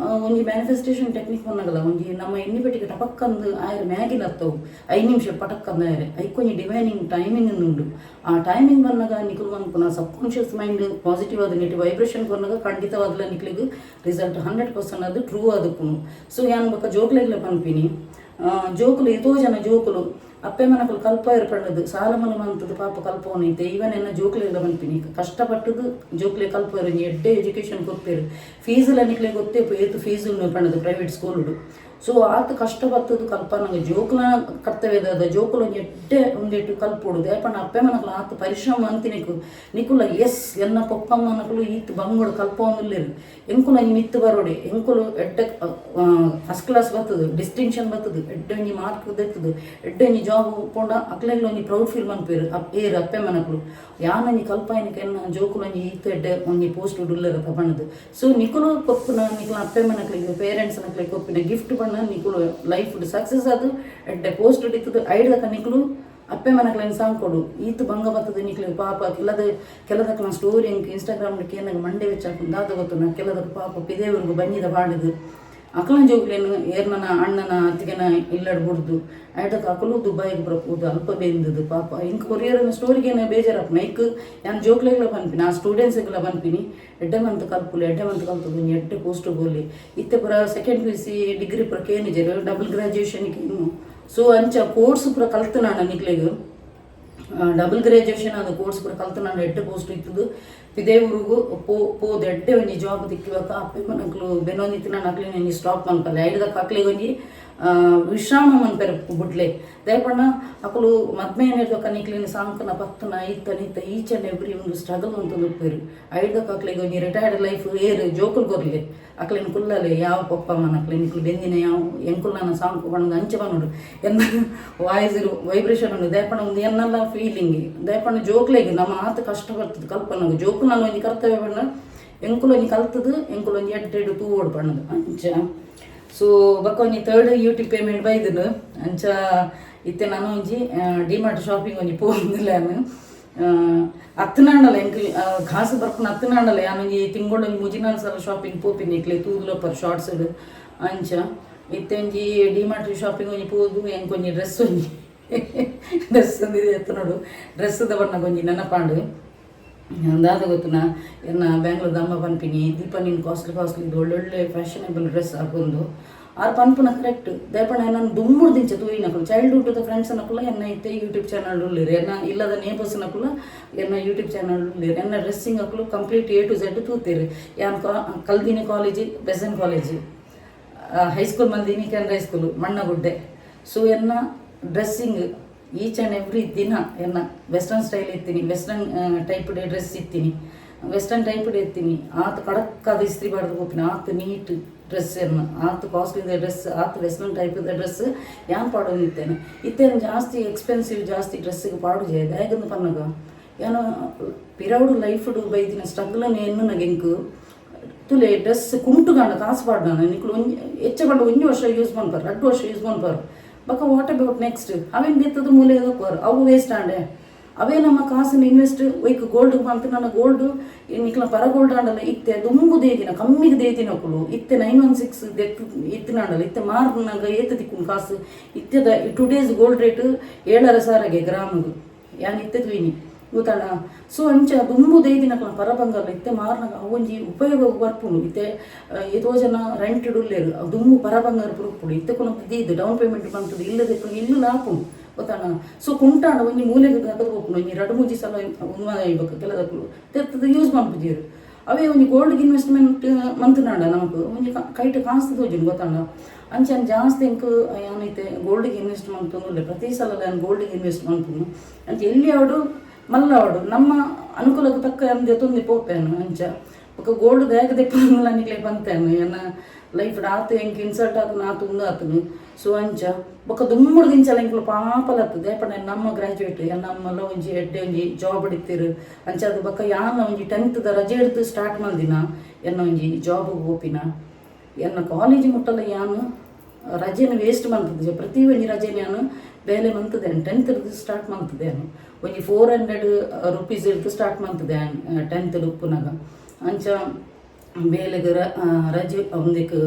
ಒಂದು ಮ್ಯಾನಿಫೆಸ್ಟೇಷನ್ ಟೆಕ್ನಿಕ್ ಬಂದಾಗಲ್ಲ ಒಂದು ನಮ್ಮ ಎಣ್ಣೆ ಪೆಟ್ಟಿಗೆ ಟಪಕ್ಕಂದು ಆಯ್ರ ಮ್ಯಾಗಿನ ಹತ್ತವು 5 ನಿಮಿಷ ಪಟಕ್ಕಂದ ಆಯ್ರೆ ಐಕೊಂದು ಡಿವೈನಿಂಗ್ ಟೈಮಿಂಗ್ ಉಂಟು ಆ ಟೈಮಿಂಗ್ ಬಂದಾಗ ನಿಖಲ್ ಬಂದು ಸಬ್ ಕಾನ್ಷಿಯಸ್ ಮೈಂಡ್ ಪಾಸಿಟಿವ್ ಆದ ನೆಟಿವ್ ವೈಬ್ರೇಷನ್ ಬಂದಾಗ ಖಂಡಿತವಾಗಲ ನಿಖಲಿಗೆ ರಿಸಲ್ಟ್ 100% ಅದು ಟ್ರೂ ಅದಕ್ಕೂ ಸೊ ಏನು ಬೇಕಾ ಜೋಕ್ಲೆಗ್ಲೆ ಪನ್ಪಿನಿ ಜೋಕುಲು ಎಷ್ಟೋ ಜನ ಜೋಕುಲು ಅಪ್ಪೆ ಮನಕಲು ಕಲ್ಪ ಇರ್ಪಣ್ಣದು ಸಾಲ ಮನ ಮಂತದ್ದು ಪಾಪ ಕಲ್ಪವನೈತೆ ಇವನ್ ಎನ್ನ ಜೋಕ್ಲೆಲ್ಲ ಬಂತೀನಿ ಕಷ್ಟಪಟ್ಟದು ಜೋಕ್ಲೆ ಕಲ್ಪ ಇರೋ ಎಡ್ಡೆ ಎಜುಕೇಷನ್ ಗೊತ್ತೇರು ಫೀಸೆಲ್ಲ ನಿಕ್ಲೆ ಗೊತ್ತೇ ಏತು ಫೀಸ್ ಪಣ್ಣದು ಪ್ರೈವೇಟ್ ಸ್ಕೂಲ್ಡು ಸೊ ಆತ ಕಷ್ಟಪಟ್ಟದು ಕಲ್ಪ ನಂಗೆ ಜೋಕುಲ ಕರ್ತವ್ಯದ ಜೋಕುಲ ಎಡ್ಡೆ ಒಂದೆಟ್ಟು ಕಲ್ಪೋಡು ದೇಪಣ್ಣ ಅಪ್ಪೆ ಮನಕಲು ಆತ ಪರಿಶ್ರಮ ಅಂತಿನಿಕು ನಿಕುಲ ಎಸ್ ಎನ್ನ ಪಪ್ಪಮ್ಮ ಮನಕಲು ಈತ್ ಬಂಗೋಡು ಕಲ್ಪ ಒಂದಿಲ್ಲೇರು ಎಂಕುಲ ಈ ಮಿತ್ತು ಬರೋಡೆ ಎಂಕುಲು ಎಡ್ಡೆ ಫಸ್ಟ್ ಕ್ಲಾಸ್ ಬರ್ತದೆ ಡಿಸ್ಟಿಂಕ್ಷನ್ ಬರ್ತದೆ ಎಡ್ಡೆ ಒಂಜಿ ಮಾರ್ಕ್ ದೆತ್ತದು ಎಡ್ಡೆ ಒಂಜಿ ಜಾಬ್ ಉಪ್ಕೊಂಡ ಅಕ್ಲೆಗ್ಲ ಒಂಜಿ ಪ್ರೌಡ್ ಫೀಲ್ ಮನ್ಪೇರು ಏರು ಅಪ್ಪೆ ಮನಕಲು ಯಾನೊಂಜಿ ಕಲ್ಪ ಏನಕ್ಕೆ ಎನ್ನ ಜೋಕುಲು ಒಂಜಿ ಈತ್ ಎಡ್ಡೆ ಒಂಜಿ ಪೋಸ್ಟ್ ಉಡ್ಲರ ತಗೊಂಡದು ಸೊ ನಿಕುಲು ಕೊಪ್ಪುನ ನಿಕುಲ ಅಪ್ಪೆ ಮನಕ್ಲಿಗೆ ಪೇರೆಂಟ್ಸ್ ನಕ್ಲಿಗೆ ಕೊಪ್ಪಿನ ಗಿಫ್ಟ್ ಬಣ್ಣ ನಿಕುಲು ಲೈಫ್ ಸಕ್ಸಸ್ ಅದು ಎಡ್ಡೆ ಪೋಸ್ಟ್ ಇಟ್ಟಿದ್ದು ಐಡ್ದಕ್ಕ ನಿಕುಲು ಅಪ್ಪೆ ಮನಕ್ಲೇನು ಸಾಂಗ್ ಕೊಡು ಈತು ಭಂಗ ಬರ್ತದೆ ನಿಕ್ಲಿಗೆ ಪಾಪ ಕೆಲದಕ್ಕೆ ನಾನು ಸ್ಟೋರಿ ಅಂಕ ಇನ್ಸ್ಟಾಗ್ರಾಮ್ಗೆ ಏನಾಗ ಮಂಡೆ ವೆಚ್ಚ ಹಾಕುದಾದ ಗೊತ್ತು ನಾ ಕೆಲದಕ್ಕೆ ಪಾಪ ಪಿದೇವ್ರಿಗೂ ಬಂದಿದ ಬಾಡಿದು ಅಕಲನ ಜೋಗ್ಲೇನು ಏರ್ನನ ಅಣ್ಣನ ಅತ್ತಿಗೆನ ಇಲ್ಲಡ್ ಬಿಡ್ದು ಐಟಕ್ಕೆ ಅಕಲು ದುಬೈಗೆ ಬರಬಹುದು ಅಲ್ಪ ಬೆಂದದು ಪಾಪ ಹಿಂಗೆ ಕೊರಿಯರ್ನ ಸ್ಟೋರಿಗೇನು ಬೇಜಾರಪ್ಪ ನೈಕ್ ನಾನು ಜೋಕ್ಲೆಗ್ಲ ಬಂದ್ಪಿನಿ ಆ ಸ್ಟೂಡೆಂಟ್ಸ್ಗೆಲ್ಲ ಬಂದ್ಪಿನಿ ಎಡ್ಡೆ ಮಂತ್ ಕಲ್ತದು ಎಡ್ಡೆ ಪೋಸ್ಟ್ ಗೋಲಿ ಇತ್ತೆ ಪುರ ಸೆಕೆಂಡ್ PUC ಡಿಗ್ರಿ ಪುರ ಕೇನಿಜರು ಡಬಲ್ ಗ್ರಾಜುಯೇಷನ್ಗೆ ಇನ್ನು ಸೊ ಅಂಚ ಕೋರ್ಸ್ ಪುರ ಕಲ್ತು ನಾನು ನಿಕ್ಲೆಗೆ ಡಬಲ್ ಗ್ರಾಜುಯೇಷನ್ ಅದು ಕೋರ್ಸ್ ಪುರ ಕಲ್ತು ನಾನು ಎಡ್ಡೆ ಪೋಸ್ಟ್ ಇತ್ತದು ಪಿದೇವ್ರಿಗೂ ಪೋದು ಎಡ್ಡೆ ಒಂಜಿ ಜಾಬ್ ತಿಕ್ಕಿವಾಗ ಅಪ್ಪೆ ಮನಕ್ಲು ಬೆನ್ನೊಂದಿತ್ತು ನಾನು ಅಕ್ಲಿ ಒಂಜಿ ಸ್ಟಾಪ್ ಮನ್ಪಲ್ಲ ಐದಕ್ಕೆ ಅಕ್ಲಿಗೆ ಒಂಜಿ ವಿಶ್ರಾಮ ಮನ್ಪೆರ ಬುಡ್ಲೆ ದಯಪಣ್ಣ ಅಕಲು ಮದ್ಮೆ ಏನಿರ್ದಕ್ಕ ನಿಕ್ಲಿನ ಸಾಂಕನ ಪತ್ತನ ಇತ್ತ ಈಚ್ ಆ್ಯಂಡ್ ಎವ್ರಿ ಒಂದು ಸ್ಟ್ರಗಲ್ ಅಂತ ಉಪ್ಪೇರು ಐದಕ್ಕೆ ಅಕ್ಲಿಗೆ ಒಂಜಿ ರಿಟೈರ್ಡ್ ಲೈಫ್ ಏರು ಜೋಕುಲ್ ಗೊರ್ಲೆ ಅಕ್ಲಿನ ಕುಲ್ಲಲೆ ಯಾವ ಪಪ್ಪ ಮನಕ್ಲಿ ನಿಕ್ಲು ಬೆಂದಿನ ಯಾವ ಎಂಕುಲ್ನ ಸಾಂಕು ಬಣ್ಣದ ಅಂಚೆ ಬಂದು ಎನ್ನ ವಾಯ್ಸ್ ವೈಬ್ರೇಷನ್ ಉಂಡು ದಯಪಣ್ಣ ಒಂದು ಎನ್ನೆಲ್ಲ ಫೀಲಿಂಗ್ ದಯಪಣ್ಣ ಜೋಕ್ಲೆಗೆ ನಮ್ಮ ಆತ ಕಷ್ಟ ಬರ್ತದೆ ಕಲ್ಪನಾಗ ಜೋಕು ನಾನು ಒಂಜಿ ಕರ್ತವ್ಯ ಬಣ್ಣ ಎಂಕುಲು ಒಂಜಿ ಕಲ್ತದು ಎಂಕುಲು ಒಂಜಿ ಎಡ್ಡೆಡು ತೂವೋಡು ಬಣ್ಣದು ಅಂಚ ಸೊ ಬಕ್ಕ ಒಂಜಿ ಥರ್ಡ್ ಯೂಟ್ಯೂಬ್ ಪೇಮೆಂಟ್ ಬೈದನು ಅಂಚ ಇತ್ತೆ ನಾನು ಒಂಜಿ ಡಿಮಾರ್ಟ್ ಶಾಪಿಂಗ್ ಒಂಜಿ ಪೋಂದಿಲ್ಲ ನಾನು ಅತ್ತನಾಂಡಲ್ಲ ಎಂಕ್ ಕಾಸು ಬರ್ಪುನ ಅತ್ತನಾಂಡಲ್ಲ ಯಾನೊಂಜಿ ತಿಂಗಳು ಮುಜಿನಾಲ್ ಸಲ ಶಾಪಿಂಗ್ ಪೋಪಿನಿ ಇಕ್ಲೆ ತೂದುಲಪ್ಪರ್ ಶಾರ್ಟ್ಸ್ ಅಂಚ ಇತ್ತೆ ಒಂಜಿ ಡಿಮಾರ್ಟ್ ಶಾಪಿಂಗ್ ಒಂಜಿ ಪೋದು ಎಂಕೊಂಜಿ ಡ್ರೆಸ್ ಒಂಜಿ ಡ್ರೆಸ್ ಒಂದಿದೆ ಎತ್ತ ನೋಡು ಡ್ರೆಸ್ದ ಬಣ್ಣ ಒಂಜಿ ನೆನಪಾಂಡು ಅಂದಾದ ಗೊತ್ತುನಾ ಎನ್ನ ಬ್ಯಾಂಗ್ಳೂರ್ದ ಅಮ್ಮ ಪನ್ಪಿನಿ ದೀಪ ನೀನು ಕಾಸ್ಟ್ಲಿ ಇದು ಒಳ್ಳೊಳ್ಳೆ ಫ್ಯಾಷನೇಬಲ್ ಡ್ರೆಸ್ ಹಾಕೊಂಡು ಆರು ಪನ್ಪುನ ಕರೆಕ್ಟ್ ದಯಪಣ್ಣ ನಾನು ದುಮ್ಮುಡು ದಿಂಚ ತೂಯಿನಕಲು ಚೈಲ್ಡ್ಹುಡ್ ಫ್ರೆಂಡ್ಸ್ ಅನ್ನಕುಲ್ಲ ಎನ್ನ ಇತ್ತೆ ಯೂಟ್ಯೂಬ್ ಚಾನಲ್ ಉಳ್ಳಿರಿ ಎನ್ನ ಇಲ್ಲದ ನೇಬರ್ಸ್ ಅನ್ನಕುಲ್ಲ ಎನ್ನ ಯೂಟ್ಯೂಬ್ ಚಾನಲ್ ಉಳ್ಳಿರಿ ಎನ್ನ ಡ್ರೆಸ್ಸಿಂಗ್ ಹಾಕಲು ಕಂಪ್ಲೀಟ್ A to Z ತೂತೀರಿ ಯಾನ್ ಕಲ್ದಿನಿ ಕಾಲೇಜ್ ಬೆಸನ್ ಕಾಲೇಜ್ ಹೈಸ್ಕೂಲ್ ಮಲ್ದಿನಿ ಕೆನರಾ ಹೈಸ್ಕೂಲು ಮಣ್ಣಗುಡ್ಡೆ ಸೊ ಎನ್ನ ಡ್ರೆಸ್ಸಿಂಗ್ ಈಚ್ ಆ್ಯಂಡ್ ಎವ್ರಿ ದಿನ ಎನ್ನ ವೆಸ್ಟರ್ನ್ ಸ್ಟೈಲ್ ಇರ್ತೀನಿ ವೆಸ್ಟರ್ನ್ ಟೈಪ್ಡ್ ಡ್ರೆಸ್ ಇರ್ತೀನಿ ವೆಸ್ಟರ್ನ್ ಟೈಪ್ಡ್ ಇರ್ತೀನಿ ಆತ ಕಡಕ್ಕಾದ ಇಸ್ತ್ರಿ ಬಾಡ್ದು ಹೋಗ್ತೀನಿ ಆತ ನೀಟ್ ಡ್ರೆಸ್ ಎನ್ನ ಆತ ಕಾಸ್ಟ್ಲಿದ ಡ್ರೆಸ್ ಆತ ವೆಸ್ಟರ್ನ್ ಟೈಪ್ದ ಡ್ರೆಸ್ ಯಾನ್ ಪಾಡೋದು ಇತ್ತೇನು ಜಾಸ್ತಿ ಎಕ್ಸ್ಪೆನ್ಸಿವ್ ಜಾಸ್ತಿ ಡ್ರೆಸ್ಸಿಗೆ ಪಾಡು ಜಾಯದ ಹೇಗಂದು ಪನ್ನಗ ಏನೋ ಪಿರೌಡು ಲೈಫ್ಡು ಬೈದಿನ ಸ್ಟ್ರಗ್ಲನ್ನು ಎನ್ನು ನಗೆಂಕು ತುಲೆ ಡ್ರೆಸ್ ಕುಂಟುಗಾಂಡ ಕಾಸು ಪಾಡ್ದಾನ ನಿಕ್ಲು ಹೆಚ್ಚ ಪಂಡ 1 ವರ್ಷ ಯೂಸ್ ಮಾಡ್ಪಾರ 2 ವರ್ಷ ಯೂಸ್ ಮಾಡ್ಪಾರ ಬಕ್ಕ ವಾಟ್ ಅಬೌಟ್ ನೆಕ್ಸ್ಟ್ ಅವೇನು ಬೇತದ ಮೂಲೆ ಹೋಗ್ಬಾರು ಅವು ವೇಸ್ಟ್ ಆಂಡೆ ಅವೇ ನಮ್ಮ ಕಾಸನ್ನು ಇನ್ವೆಸ್ಟ್ ಒಯ್ಕ್ ಗೋಲ್ಡ್ ಬಂತು ನನ್ನ ಗೋಲ್ಡು ನಿಕ್ಲ ಪರ ಗೋಲ್ಡ್ ಆಂಡಲ್ಲ ಇತ್ತೆ ದುಂಬು ದೇದಿನ ಕಮ್ಮಿಗೆ ದೇದಿನ ಕುಳು ಇತ್ತೆ 916 ದೆತ್ತು ಇತ್ತಿನಾಂಡಲ್ಲ ಇತ್ತೆ ಮಾರ್ನಾಗ ಏತ ತಿಕ್ಕು ಕಾಸು ಇತ್ತೆದ ಟುಡೇಸ್ ಗೋಲ್ಡ್ ರೇಟ್ 7,000 ಗ್ರಾಮಿಗೆ ಯಾನ್ ಇತ್ತೆ ತುಯಿನಿ ಗೊತ್ತಾಣ ಸೊ ಅಂಚ ದುಂಬು ದೇದಿನ ಪರ ಬಂಗಲ್ಲ ಇತ್ತೆ ಮಾರ್ನಾಗ ಅವೊಂಜಿ ಉಪಯೋಗ ಬರ್ಪುಂಡು ಇತ್ತೆ ಎಷ್ಟೋ ಜನ ರೆಂಟ್ ಇಡುಲ್ಲೇರು ದುಂಬು ಪರ ಬಂಗಾರ ಪುರುಪುಡು ಇತ್ತೆ ಕೊನೊಂದು ಇದು ಡೌನ್ ಪೇಮೆಂಟ್ ಬಂತದ್ದು ಇಲ್ಲದೆ ಇಲ್ಲು ಲಾಪುಂಡು ಗೊತ್ತಾಣ ಸೊ ಕುಂಟಾಂಡ ಒಂಜಿ ಮೂಲೆಗೆ ಹಾಕದು ಹೋಗ್ಪುಂಡು ಒಂಜಿ 2-3 ಸಲ ಉನ್ಮಾನ ಇರ್ಬೇಕು ಕೆಲದಕ್ಕೂ ತೆತ್ತದ ಯೂಸ್ ಮಾಡ್ಬಿದ್ದೀರು ಅವೇ ಒಂದು ಗೋಲ್ಡ್ಗೆ ಇನ್ವೆಸ್ಟ್ಮೆಂಟ್ ಮಂತನಾಡ ನಮಕ್ ಒಂಜಿ ಕೈಟ್ ಕಾಸ್ತು ತೋಜುಂಡು ಗೊತ್ತಾಂಡ ಅಂಚನೆ ಜಾಸ್ತಿ ಇಂಕ್ ಏನೈತೆ ಗೋಲ್ಡ್ಗೆ ಇನ್ವೆಸ್ಟ್ ಮಂತೊಂದುಲ್ಲೆ ಪ್ರತಿ ಸಲ ನಾನು ಗೋಲ್ಡ್ಗೆ ಇನ್ವೆಸ್ಟ್ ಮಂತುನು ಅಂತ ಎಲ್ಲಿ ಅವಡು ಮಲ್ಲ ಅವಡು ನಮ್ಮ ಅನುಕೂಲಕ್ಕೆ ತಕ್ಕ ಅಂದೆ ತೊಂದಿ ಪೋಪೇನು ಅಂಚ ఒక గోల్డ్ దేగదే పనులన్నిట్లే పంతాను ఏమన్నా లైఫ్ ఆతు ఇంక ఇన్సల్ట్ ఆతను ఆతు ఉంది ఆతును సో అంచ ఒక దుమ్ముడు దించాలి ఇంట్లో పాపలు ಹತ್ತದೆ ಪಡ ನಮ್ಮ ಗ್ರಾಜುಯೇಟ್ ನಮ್ಮಲ್ಲ ಒಂಜಿ ಎಡ್ಡೆ ಒಂಜಿ ಜಾಬ್ ಹಿಡಿತೀರು ಅಂಚ ಅದು ಬಕ್ಕ ಯಾನ ಒಂಜಿ 10th ರಜೆ ಹಿಡಿದು ಸ್ಟಾರ್ಟ್ ಮಾಡಿದಿನ ಎನ್ನ ಒಂಜಿ ಜಾಬ್ಗೆ ಹೋಪಿನ ಎನ್ನ ಕಾಲೇಜ್ ಮುಟ್ಟಲ್ಲ ಯಾನು ರಜೆನ ವೇಸ್ಟ್ ಮಾಡ್ತದೆ ಪ್ರತಿ ಒಂಜಿ ರಜೆನ ನಾನು ಬೇಲೆ ಮಂತದೇನು 10th ಸ್ಟಾರ್ಟ್ ಮಾಡ್ತದೇನು ಒಂಜಿ 400 ರೂಪೀಸ್ ಹಿಡಿದು ಸ್ಟಾರ್ಟ್ ಮಾಡ್ತದೆ 10th ಉಪ್ಪುನಾಗ ಅಂಚ ಬೇಲೆಗೆ ರಜೆ ಒಂದಕ್ಕೆ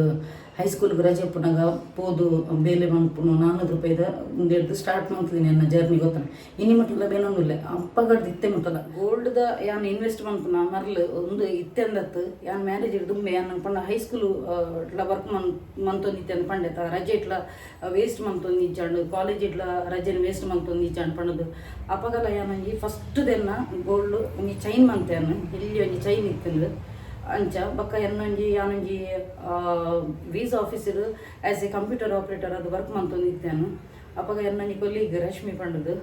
ಹೈಸ್ಕೂಲ್ಗೆ ರಜೆ ಪುನಗ ಪೋದು ಬೇಲೆ ಮನ್ಪುನು 400 ರೂಪಾಯಿದ ಒಂದು ಹಿಡಿದು ಸ್ಟಾರ್ಟ್ ಮಾಡ್ತಿದ್ದೀನಿ ನನ್ನ ಜರ್ನಿ ಗೊತ್ತಾನೆ ಇನ್ನು ಮಟ್ಟಲ್ಲ ಬೇನೊಂದಿಲ್ಲ ಅಪ್ಪಗಡ್ದು ಇತ್ತೆ ಮುಟ್ಟಲ್ಲ ಗೋಲ್ಡ್ದ ಯಾನು ಇನ್ವೆಸ್ಟ್ ಮಾಡ್ಪುನ ಮರ್ಲು ಒಂದು ಇತ್ತೆ ಅಂದತ್ತು ಯಾನು ಮ್ಯಾರೇಜ್ ಹಿಡಿದು ಯಾನು ಪಂಡ ಹೈಸ್ಕೂಲು ಇಟ್ಲ ವರ್ಕ್ ಮಂತೊಂದಿತ್ತೆ ಅಂದ್ ಪಂಡೆತ ರಜೆ ಇಟ್ಲ ವೇಸ್ಟ್ ಮಂತೊಂದು ಇಚ್ಚಾಂಡು ಕಾಲೇಜ್ ಇಟ್ಲ ರಜೆನ ವೇಸ್ಟ್ ಮಂತೊಂದು ಇಚ್ಚಾಂಡು ಪಂಡದು ಅಪ್ಪಗಲ್ಲ ಯಾನಂಜಿ ಫಸ್ಟ್ ದೆನ್ನ ಗೋಲ್ಡ್ ಒಂಜಿ ಚೈನ್ ಮಂತೆ ಅನ್ನು ಇಲ್ಲಿ ಒಂಜಿ ಚೈನ್ ಇತ್ತಂದು ಅಂಚ ಬಕ್ಕ ಎನ್ನೊಂಜಿ ಯಾನೊಂಜಿ visa officer as a computer operator ಅದು ವರ್ಕ್ ಮಂತೊಂದಿತ್ತೇನು ಅಪ್ಪಗ ಎನ್ನೊಂಜಿ ಕೊಲ್ಲಿಗ್ ರಶ್ಮಿ ಪಂಡದು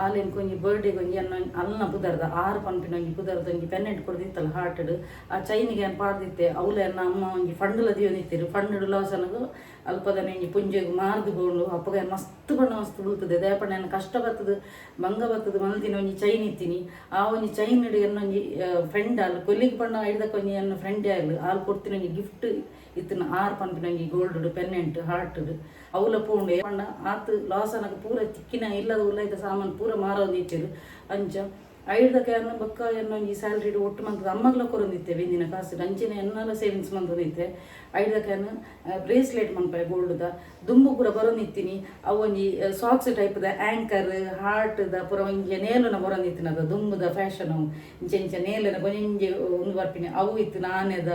ಆಲೇನು ಕೊಂಜಿ ಬರ್ಡೇಗೆ ಒಂಜಿ ಎನ್ನ ಅಲ್ನ ಪುದರ್ದ 6 ಪಂಪಿನ ಒಂಜಿ ಪುದರ್ದ ಒಂಜಿ ಪೆನ್ನೆಂಟ್ ಕೊಡ್ದಿತ್ತಲ್ಲ ಹಾರ್ಟಡ್ ಆ ಚೈನಿಗೆ ಏನು ಪಾಡ್ದಿತ್ತೆ ಅವಳ ಎನ್ನ ಅಮ್ಮ ಒಂಜಿ ಫಂಡ್ಲ ದಿಯೋನಿತ್ತಿರು ಫಂಡ್ ಲಾಸ್ ಅನ್ನೋದು ಅಲ್ಪದನ ಒಂಜಿ ಪುಂಜೆಗೆ ಮಾರ್ದು ಬೋಳು ಅಪ್ಪಗ ಮಸ್ತ್ ಬಣ್ಣ ಮಸ್ತ್ ಬೀಳ್ತದೆ ದೇಪಣ್ಣ ಏನು ಕಷ್ಟ ಬರ್ತದೆ ಭಂಗ ಬರ್ತದೆ ಮಲ್ದಿನ ಒಂಜಿ ಚೈನ್ ಇತ್ತೀನಿ ಆ ಒಂಜಿ ಚೈನ್ ಹಿಡಿದು ಎನ್ನೊಂಜಿ ಫ್ರೆಂಡ್ ಅಲ್ಲಿ ಕೊಲ್ಲಿಗೆ ಬಣ್ಣ ಹಿಡ್ದಕ್ಕೆ ಒಂಜಿ ಎನ್ನ ಫ್ರೆಂಡೇ ಆಗಲಿ ಅಲ್ಲಿ ಕೊಡ್ತೀನಿ ಒಂಜಿ ಗಿಫ್ಟ್ ಇತ್ತಿನ 6 ಪಂಪಿನ ಒಂಜಿ ಗೋಲ್ಡ್ ಪೆನ್ನೆಂಟ್ ಹಾರ್ಟಡ್ ಅವಲ ಪೋಂಡು ಪಂಡ ಆತು ಲಾಸ್ ಅನ್ನಕ್ಕೆ ಪೂರ ತಿಕ್ಕಿನ ಇಲ್ಲದ ಉಲ್ಲೈದ ಸಾಮಾನು ಪೂರ ಮಾರೋದಿಚ್ಚರು ಅಂಚ ಐದಕ್ಕೆ ಅನ್ನ ಬಕ್ಕ ಎನ್ನೊಂಜಿ ಸ್ಯಾಲ್ರಿ ಒಟ್ಟು ಮಂತದ ಅಮ್ಮಗ್ಲ ಕೊರೊಂದಿತ್ತೆ ಬೆಂದಿನ ಕಾಸು ಅಂಚಿನ ಎನ್ನೆಲ್ಲ ಸೇವಿಂಗ್ಸ್ ಮಂತೊಂದಿತ್ತೆ ಐದಕ್ಕೆ ಅನ್ನ ಬ್ರೇಸ್ಲೆಟ್ ಮನ್ಪಾಯ ಗೋಲ್ಡ್ದ ದುಂಬು ಪೂರ ಬರೋನಿತ್ತೀನಿ ಅವು ಒಂಜಿ ಸಾಕ್ಸ್ ಟೈಪ್ದ ಆ್ಯಂಕರ್ ಹಾರ್ಟ್ದ ಪೂರ ಒಂಜಿ ನೇಲುನ ಬರೋನಿತ್ತಿನ ಅದ ದುಂಬುದ ಫ್ಯಾಷನ್ ಅವು ಇಂಚೆ ಇಂಚೆ ನೇಲನ ಕೊಂಜಿ ಒಂದು ಬರ್ಪಿನಿ ಅವು ಇತ್ತು ನಾನೆದ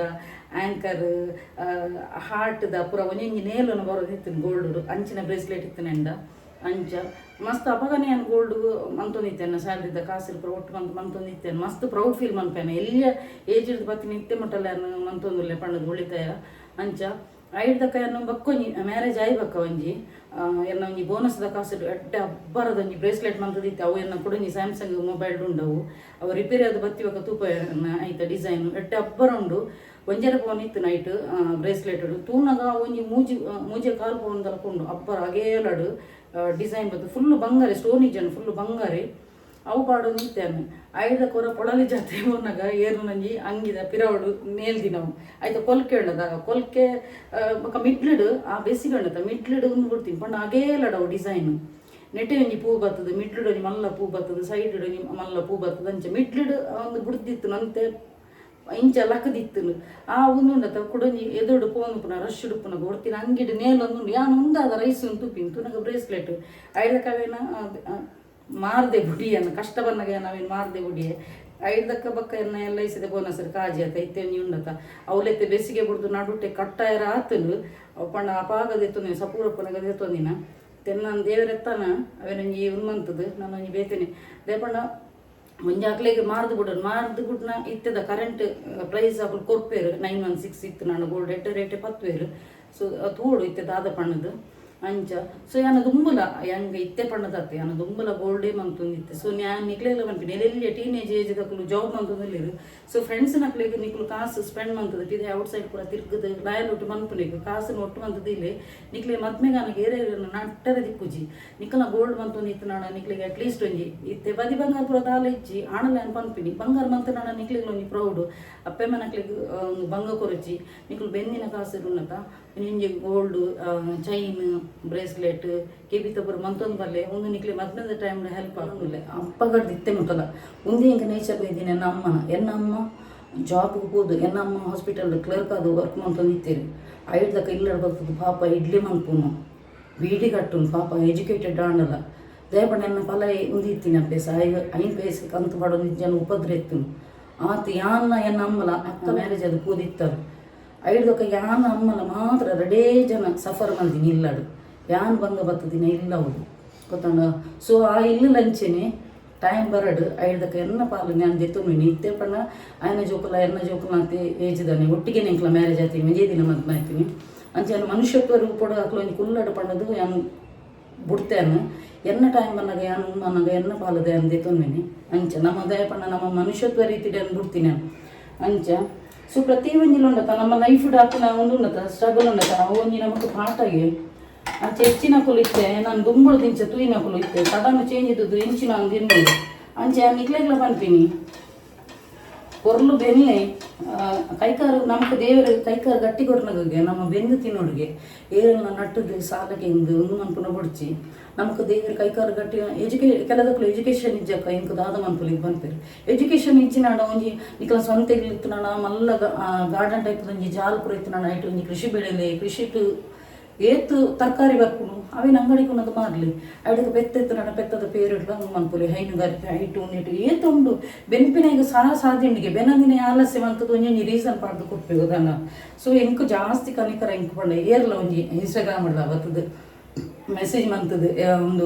ಆ್ಯಂಕರ್ ಹಾರ್ಟ್ದ ಪೂರ ಒಂಜಿ ನೇಲುನ ಬರೋದಿತ್ತು ಗೋಲ್ಡ್ ಅಂಚಿನ ಬ್ರೇಸ್ಲೆಟ್ ಇತ್ತು ನೆಂಡ ಅಂಚ ಮಸ್ತ್ ಅಪಗನೆ ನಾನು ಗೋಲ್ಡ್ ಮಂತೊಂದಿತ್ತೇನೆ ಸ್ಯಾಲ್ರಿದ ಕಾಸಿಲ್ ಪೂರ ಒಟ್ಟು ಮಂತೊಂದಿತ್ತೇನೆ ಮಸ್ತ್ ಪ್ರೌಡ್ ಫೀಲ್ ಮನ್ಪೇನೆ ಎಲ್ಲ ಏಜ್ ಹಿಡ್ದು ಬತ್ತಿ ನಿತ್ಯ ಮಟ್ಟಲ್ಲ ಮಂತೊಂದುಲ್ಲೆ ಪಣ್ಣದು ಉಳಿತಾಯ ಅಂಚ ಐದಕ್ಕ ಏನು ಬಕ್ಕೊಂಜಿ ಮ್ಯಾರೇಜ್ ಆಯ್ ಬಕ್ಕ ಒಂಜಿ ಎನ್ನ ಒಂಜಿ ಬೋನಸ್ದ ಕಾಸು ಎಡ್ಡೆ ಅಬ್ಬರದ ಒಂಜಿ ಬ್ರೇಸ್ಲೆಟ್ ಮಂತದಿತ್ತೆ ಅವು ಎನ್ನ ಕೊಡೊಂಜಿ ಸ್ಯಾಮ್ಸಂಗ್ ಮೊಬೈಲ್ ಉಂಡವು ಅವು ರಿಪೇರಿ ಅದು ಬತ್ತಿ ಬಕ್ಕ ತೂಪ ಆಯ್ತ ಡಿಸೈನು ಎಡ್ಡೆ ಅಬ್ಬರ ಉಂಡು ಒಂಜರ ಪೋನ್ ಇತ್ತು ನೈಟ್ ಬ್ರೇಸ್ಲೆಟ್ ತೂನಾಗ ಒಂಜಿ ಮೂಜೆ ಕಾಲು ಪೋನ್ ತಲಕೊಂಡು ಅಬ್ಬರ ಅಗೇಲಡು ಡಿಸೈನ್ ಬತ್ತು ಫುಲ್ಲು ಬಂಗಾರೆ ಸ್ಟೋನೇಜ್ ಅನ್ನು ಫುಲ್ಲು ಬಂಗಾರೆ ಅವು ಪಾಡು ನಿತ್ಯಾನು ಐದ ಕೊರ ಪೊಳಲಿ ಜಾತ್ರೆ ಹೋನಾಗ ಏರು ನಂಜಿ ಅಂಗಿದ ಪಿರವಡು ನೇಲ್ದಿನವು ಆಯ್ತು ಕೊಲ್ಕೆ ಉಂಡದಾಗ ಕೊಲ್ಕೆ ಬೊಕ್ಕ ಮಿಡ್ಲಿಡು ಆ ಬೆಸಿಗಂಡತ ಮಿಡ್ಲಿಡು ಒಂದು ಬಿಡ್ತೀನಿ ಪಂಡ ಅಗೇಲಡವು ಡಿಸೈನು ನೆಟೆ ಒಂಜಿ ಪೂ ಬರ್ತದೆ ಮಿಡ್ಲಿಡು ಒಂಜಿ ಮಲ್ಲ ಪೂ ಬರ್ತದೆ ಸೈಡ್ ಒಂಜಿ ಮಲ್ಲ ಪೂ ಬರ್ತದೆ ಅಂಚೆ ಮಿಡ್ಲಿಡು ಒಂದು ಬಿಡ್ದಿತ್ತು ನಂತೆ ಇಂಚ ಲಕ್ಕದಿತ್ತು ಆ ಉಂದುಂಡತ ಕುಡೊಂಜಿ ಎದುರು ಪೋನು ಪುನಃ ರಶ್ ಪುನಃ ಕೊಡ್ತೀನಿ ಅಂಗಿಡು ನೇಲೊಂದು ಯಾನು ಉಂದಾದ ರೈಸ್ ತುಪ್ಪಿನ ತುನಗ ಬ್ರೇಸ್ಲೆಟ್ ಐದಕ್ಕವೇನ ಮಾರದೆ ಬುಡಿಯನ್ನು ಕಷ್ಟ ಬಂದಾಗ ನಾವೇನು ಮಾರದೆ ಬುಡಿಯೇ ಐದಕ್ಕ ಬಕ್ಕ ಎನ್ನ ಎಲ್ಲ ಇಸಿದೆ ಬೋನಸರು ಕಾಜಿ ಆತ ಇತ್ತೆ ನೀ ಉಂಡತ ಅವಲೆತ್ತೆ ಬೆಸಿಗೆ ಬಿಡ್ದು ನಡುಟೆ ಕಟ್ಟಾಯರ ಆತನು ಪಂಡ ಅಪಾಗದೆತ್ತು ಸಪೂರ ಪುನಗದೆ ತೊಂದಿನ ತೆನ್ನ ದೇವರೆತ್ತಾನ ಅವೇನಂಜಿ ಉನ್ಮಂತದ್ದು ನಾನು ಬೇತೇನೆ ದೇಪಣ್ಣ ಮುಂಜೆ ಹಾಕ್ಲಿಗೆ ಮಾರ್ದು ಬಿಡ್ನ ಇತ್ತದ ಕರೆಂಟ್ ಪ್ರೈಸ್ ಹಾಕಲು ಕೊರ್ಪೇರು 916 ಇತ್ತು ನಾನು ಗೋಲ್ಡ್ ರೇಟ್ 10 ಸೊ ತೋಡು ಇತ್ತದ ಆದ ಪಣ್ಣದು ಅಂಚ ಸೊ ಯಾನ ದುಂಬುಲ ಹೆಂಗೆ ಇತ್ತೆ ಪಣ್ಣದತ್ತೆ ಯಾನ ದುಂಬುಲ ಗೋಲ್ಡೇ ಮಂತೊಂದಿತ್ತೆ ಸೊ ನಾನು ನಿಕ್ಲೆಲ್ಲ ಬಂತೀನಿ ಎಲ್ಲೆಲ್ಲಿ ಟೀನೇಜ್ ಏಜ್ ದಕ್ಕಲು ಜಾಬ್ ಮಂತೊಂದಿಲ್ಲಿರು ಸೊ ಫ್ರೆಂಡ್ಸ್ ನಕ್ಲಿಗೆ ನಿಕ್ಲು ಕಾಸು ಸ್ಪೆಂಡ್ ಮಂತದ ಇದೆ ಔಟ್ ಸೈಡ್ ಕೂಡ ತಿರ್ಗದು ಲಾಯಲ್ ಒಟ್ಟು ಮನ್ಪುನಿಗೆ ಕಾಸನ್ನು ಒಟ್ಟು ಮಂತದ ಇಲ್ಲಿ ನಿಕ್ಲೆ ಮದ್ಮೆಗೆ ನನಗೆ ಏರಿಯರನ್ನು ನಟ್ಟರೆ ದಿಕ್ಕುಜಿ ನಿಕ್ಕಲ ಗೋಲ್ಡ್ ಮಂತೊಂದಿತ್ತು ನಾನು ನಿಕ್ಲಿಗೆ ಅಟ್ಲೀಸ್ಟ್ ಒಂಜಿ ಇತ್ತೆ ಬದಿ ಬಂಗಾರ ಪುರ ದಾಲ ಇಚ್ಚಿ ಆಣಲ್ಲ ಅನ್ ಪನ್ಪಿನಿ ಬಂಗಾರ ಮಂತ ನಾನು ನಿಕ್ಲಿಗೆ ಒಂಜಿ ಪ್ರೌಡು ಅಪ್ಪೆಮ್ಮ ನಕ್ಲಿಗೆ ಬಂಗ ಕೊರಚಿ ನಿಕ್ಲು ಬೆನ್ನಿನ ಕಾಸು ಉನ್ನತ ನಿಂಜೆ ಗೋಲ್ಡು ಚೈನ್ ಬ್ರೇಸ್ಲೆಟ್ ಕೆಬಿತ ಪುರ ಮಂತೊಂದು ಬಲ್ಲೆ ಒಂದು ನಿಕ್ಲೆ ಮದ್ಮೆದ ಟೈಮ್ ಹೆಲ್ಪ್ ಆಗುದಿಲ್ಲ ಅಪ್ಪಗಡ್ದು ಇತ್ತೆ ಮುಟ್ಟಲ್ಲ ಒಂದೇ ಹಿಂಗೆ ನೇಚರ್ ಇದ್ದೀನಿ ಎನ್ನ ಅಮ್ಮ ಜಾಬ್ಗೆ ಹೋದು ಎನ್ನ ಅಮ್ಮ ಹಾಸ್ಪಿಟಲ್ ಕ್ಲರ್ಕ್ ಅದು ವರ್ಕ್ ಮಂತೊಂದಿತ್ತೇರಿ ಐಡ್ದಕ್ಕ ಇಲ್ಲಡ ಬರ್ತದೆ ಪಾಪ ಇಡ್ಲಿ ಮನ್ಪುನು ಬೀಡಿ ಕಟ್ಟುನು ಪಾಪ ಎಜುಕೇಟೆಡ್ ಆಂಡಲ್ಲ ದೇಪಣ್ಣ ಎನ್ನ ಫಲ ಉಂದಿತ್ತೀನಿ ಅಪ್ಪೇಸ ಐನ್ ಪೇಸ ಕಂತು ಪಡೋದು ಜನ ಉಪದ್ರ ಎತ್ತುನು ಆತ ಯಾನ್ನ ಎನ್ನ ಅಮ್ಮಲ ಅಕ್ಕ ಮ್ಯಾರೇಜ್ ಅದು ಕೂದಿತ್ತರು ಐಡ್ದಕ್ಕ ಯಾನ ಅಮ್ಮಲ ಮಾತ್ರ ರಡೇ ಜನ ಸಫರ್ ಮಂದಿನಿ ಇಲ್ಲಡು ಯಾನ್ ಬಂಗ ಬರ್ತದಿನ ಇಲ್ಲ ಅವಳು ಗೊತ್ತಂಡ ಸೊ ಆ ಇಲ್ಲ ಲಂಚನೆ ಟೈಮ್ ಬರಡು ಐದಕ್ಕೆ ಎನ್ನ ಪಾಲು ನಾನು ದೆತ್ತೊಮ್ಮೆ ಇತ್ತೆ ಪಣ್ಣ ಆಯ್ನ ಜೋಕುಲ ಎನ್ನ ಜೋಕುಲ ಅಂತ ಏಜಿದಾನೆ ಒಟ್ಟಿಗೆ ನೆಂಕ್ಲ ಮ್ಯಾರೇಜ್ ಆತೀನಿ ಮಂಜೇ ದಿನ ಮದ್ಮ ಆಯ್ತೀನಿ ಅಂಚೆ ಮನುಷ್ಯತ್ವ ರೂಪಡು ಹಾಕ್ಲು ಒಂದು ಕುಲ್ಲಡು ಪಣ್ಣದು ಯಾನು ಬಿಡ್ತೇನೆ ಎನ್ನ ಟೈಮ್ ಬಂದಾಗ ಯಾನು ಮನಾಗ ಎನ್ನ ಪಾಲದೆ ಅಂದೆತ್ತೊಮ್ಮೆನೆ ಅಂಚ ನಮ್ಮ ದಯ ಪಣ್ಣ ನಮ್ಮ ಮನುಷ್ಯತ್ವ ರೀತಿಡೆ ಬಿಡ್ತೀನಿ ನಾನು ಅಂಚ ಸೊ ಪ್ರತಿ ಒಂಜಿಲು ಉಂಡತ ನಮ್ಮ ಲೈಫ್ ಹಾಕಿನ ಒಂದು ಉಂಡತ ಸ್ಟ್ರಗಲ್ ಉಂಡತ ಒಂಜಿ ನಮಗೆ ಪಾಟಾಗಿ ಅಂಚೆ ಹೆಚ್ಚಿನ ಕುಲಿತ್ತೆ ನಾನು ದುಂಬುಳು ದಿಂಚ ತೂಯಿನ ಕುಲಿತ್ತೆ ಸಡನ್ ಚೇಂಜ್ ಇದ್ದದ್ದು ಇಂಚಿನ ಒಂದು ಇರ್ಬೋದು ಅಂಚೆ ನಿಕ್ಲೆಗ್ಲ ಪನ್ಪಿನಿ ಕೊರ್ಲು ಬೆನ್ನೆ ಕೈಕಾರು ನಮಗೆ ದೇವರ ಕೈಕಾರು ಗಟ್ಟಿ ಕೊರ್ನಗೆ ನಮ್ಮ ಬೆಂದು ತಿನ್ನೋಡಿಗೆ ಏರೆಲ್ಲ ನಟ್ಟದು ಸಾಲಕ್ಕೆ ಹಿಂಗೆ ಒಂದು ಮನ್ಪುನ ಬಡ್ಚಿ ನಮಗೆ ದೇವರ ಕೈಕಾರು ಗಟ್ಟಿ ಕೆಲದಕ್ಕೂ ಎಜುಕೇಷನ್ ಇಜ್ಜಕ್ಕ ಇಂಕ ದಾದ ಮನ್ಪುಲಿಗೆ ಬಂತೀರಿ ಎಜುಕೇಷನ್ ಇಚ್ಚಿನಾಡ ಒಂಜಿ ನಿಕ್ಲ ಸ್ವಂತ ಇತ್ತನಾಡ ಮಲ್ಲ ಗಾರ್ಡನ್ ಟೈಪ್ ಒಂಜಿ ಜಾಲ್ ಪುರ ಇತ್ತನಾಡ ಐಟು ಒಂಜಿ ಕೃಷಿ ಬೆಳೆಲೆ ಕೃಷಿಟ್ಟು ಏತು ತರಕಾರಿ ಬರ್ಪುನು ಅವೇನು ಅಂಗಡಿಗೆ ಉನ್ನದು ಮಾರಲಿ ಅಡಿಗೆ ಬೆತ್ತ ನಡ ಬೆತ್ತದ ಪೇರಿಡ್ಲ ಮನ್ಪುಲಿ ಹೈನುಗಾರಿಕೆ ಹೈಟು ಉಂಡಿಟ್ಟು ಏತು ಉಂಡು ಬೆನ್ಪಿನ ಈಗ ಸಾಧ್ಯನಿಗೆ ಬೆನ್ನದಿನ ಆಲಸ್ಯ ಅಂತದ್ದು ಒಂಜಿ ರೀಸನ್ ಪಾಡ್ದು ಕೊಡ್ಬೇಕು ಅದನ್ನ ಸೊ ಎಂಕು ಜಾಸ್ತಿ ಕನಿಕರ ಎಂಕು ಪಂಡ ಏರ್ಲ ಒಂಜಿ ಇನ್ಸ್ಟಾಗ್ರಾಮ್ ಅಲ್ಲ ಬರ್ತದೆ ಮೆಸೇಜ್ ಮಂತದ್ದು ಒಂದು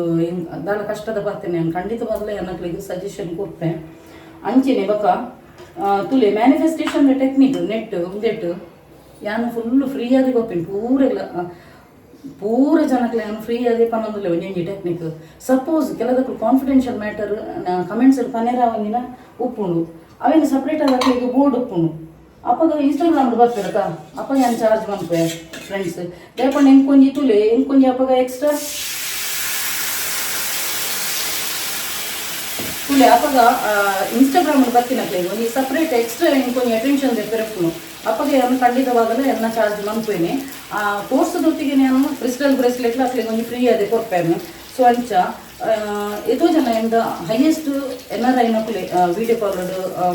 ದಾಲ ಕಷ್ಟದ ಬರ್ತೇನೆ ನಾನು ಖಂಡಿತ ಬರಲೇ ಅನ್ನಕ್ಲಿಗೆ ಸಜೆಷನ್ ಕೊಡ್ತೇನೆ ಅಂಚೆನೆ ಬಕ ತುಲೆ ಮ್ಯಾನಿಫೆಸ್ಟೇಷನ್ ಟೆಕ್ನಿಕ್ ನೆಟ್ ಉಂದೆಟ್ಟು ಯಾನು ಫುಲ್ಲು ಫ್ರೀಯಾಗಿ ಗೊತ್ತೇನೆ ಪೂರ ಜನಕ್ಕೆ ನಾನು ಫ್ರೀ ಆಗಿ ಪನ್ನೊಂದಿಲ್ಲ ಒಂಜಿ ಟೆಕ್ನಿಕ್ ಸಪೋಸ್ ಕೆಲದಕ್ಕೂ ಕಾನ್ಫಿಡೆನ್ಷಿಯಲ್ ಮ್ಯಾಟರ್ ಕಮೆಂಟ್ಸ್ ಪನೇರ ಒಂದಿನ ಉಪ್ಪುಂಡು ಅವೇನು ಸಪ್ರೇಟ್ ಆಗಿ ಬೋರ್ಡ್ ಉಪ್ಪುಂಡು ಅಪ್ಪಾಗ ಇನ್ಸ್ಟಾಗ್ರಾಮ್ ಬರ್ತಿರಕ್ಕ ಅಪ್ಪಾಗ ಏನು ಚಾರ್ಜ್ ಮಾಡ್ಪೆ ಫ್ರೆಂಡ್ಸ್ ದೇಪಣ್ಣ ಎಂಕೊಂಜಿ ತುಲೆ ಎಂಕೊಂಜಿ ಅಪ್ಪಾಗ ಎಕ್ಸ್ಟ್ರಾ ತುಲೆ ಅಪ್ಪಾಗ ಇನ್ಸ್ಟಾಗ್ರಾಮ್ ಬರ್ತೀನಕ್ಕೆ ಒಂದು ಸಪ್ರೇಟ್ ಎಕ್ಸ್ಟ್ರಾ ಎಂಕೊಂಜಿ ಅಟೆನ್ಷನ್ ತೆರಪುನು ಅಪ್ಪಗೆ ನಾನು ಖಂಡಿತವಾಗಲೂ ಎನ್ನ ಚಾರ್ಜ್ ಮನ್ಪೇನೆ ಆ ಕೋರ್ಸ್ದೊಟ್ಟಿಗೆ ನಾನು ಕ್ರಿಸ್ಟಲ್ ಬ್ರೇಸ್ಲೆಟ್ಲ ಅಕ್ಲಿಗೆ ಒಂದು ಫ್ರೀ ಅದೇ ಕೊಡ್ಪೇನೆ ಸೊ ಅಂಚ ಎಷ್ಟೋ ಜನ ಎಂದ ಹೈಯೆಸ್ಟ್ ಎನ್ಆರ್ಐ ನಕುಲೆ ವಿಡಿಯೋ ಕಾಲ್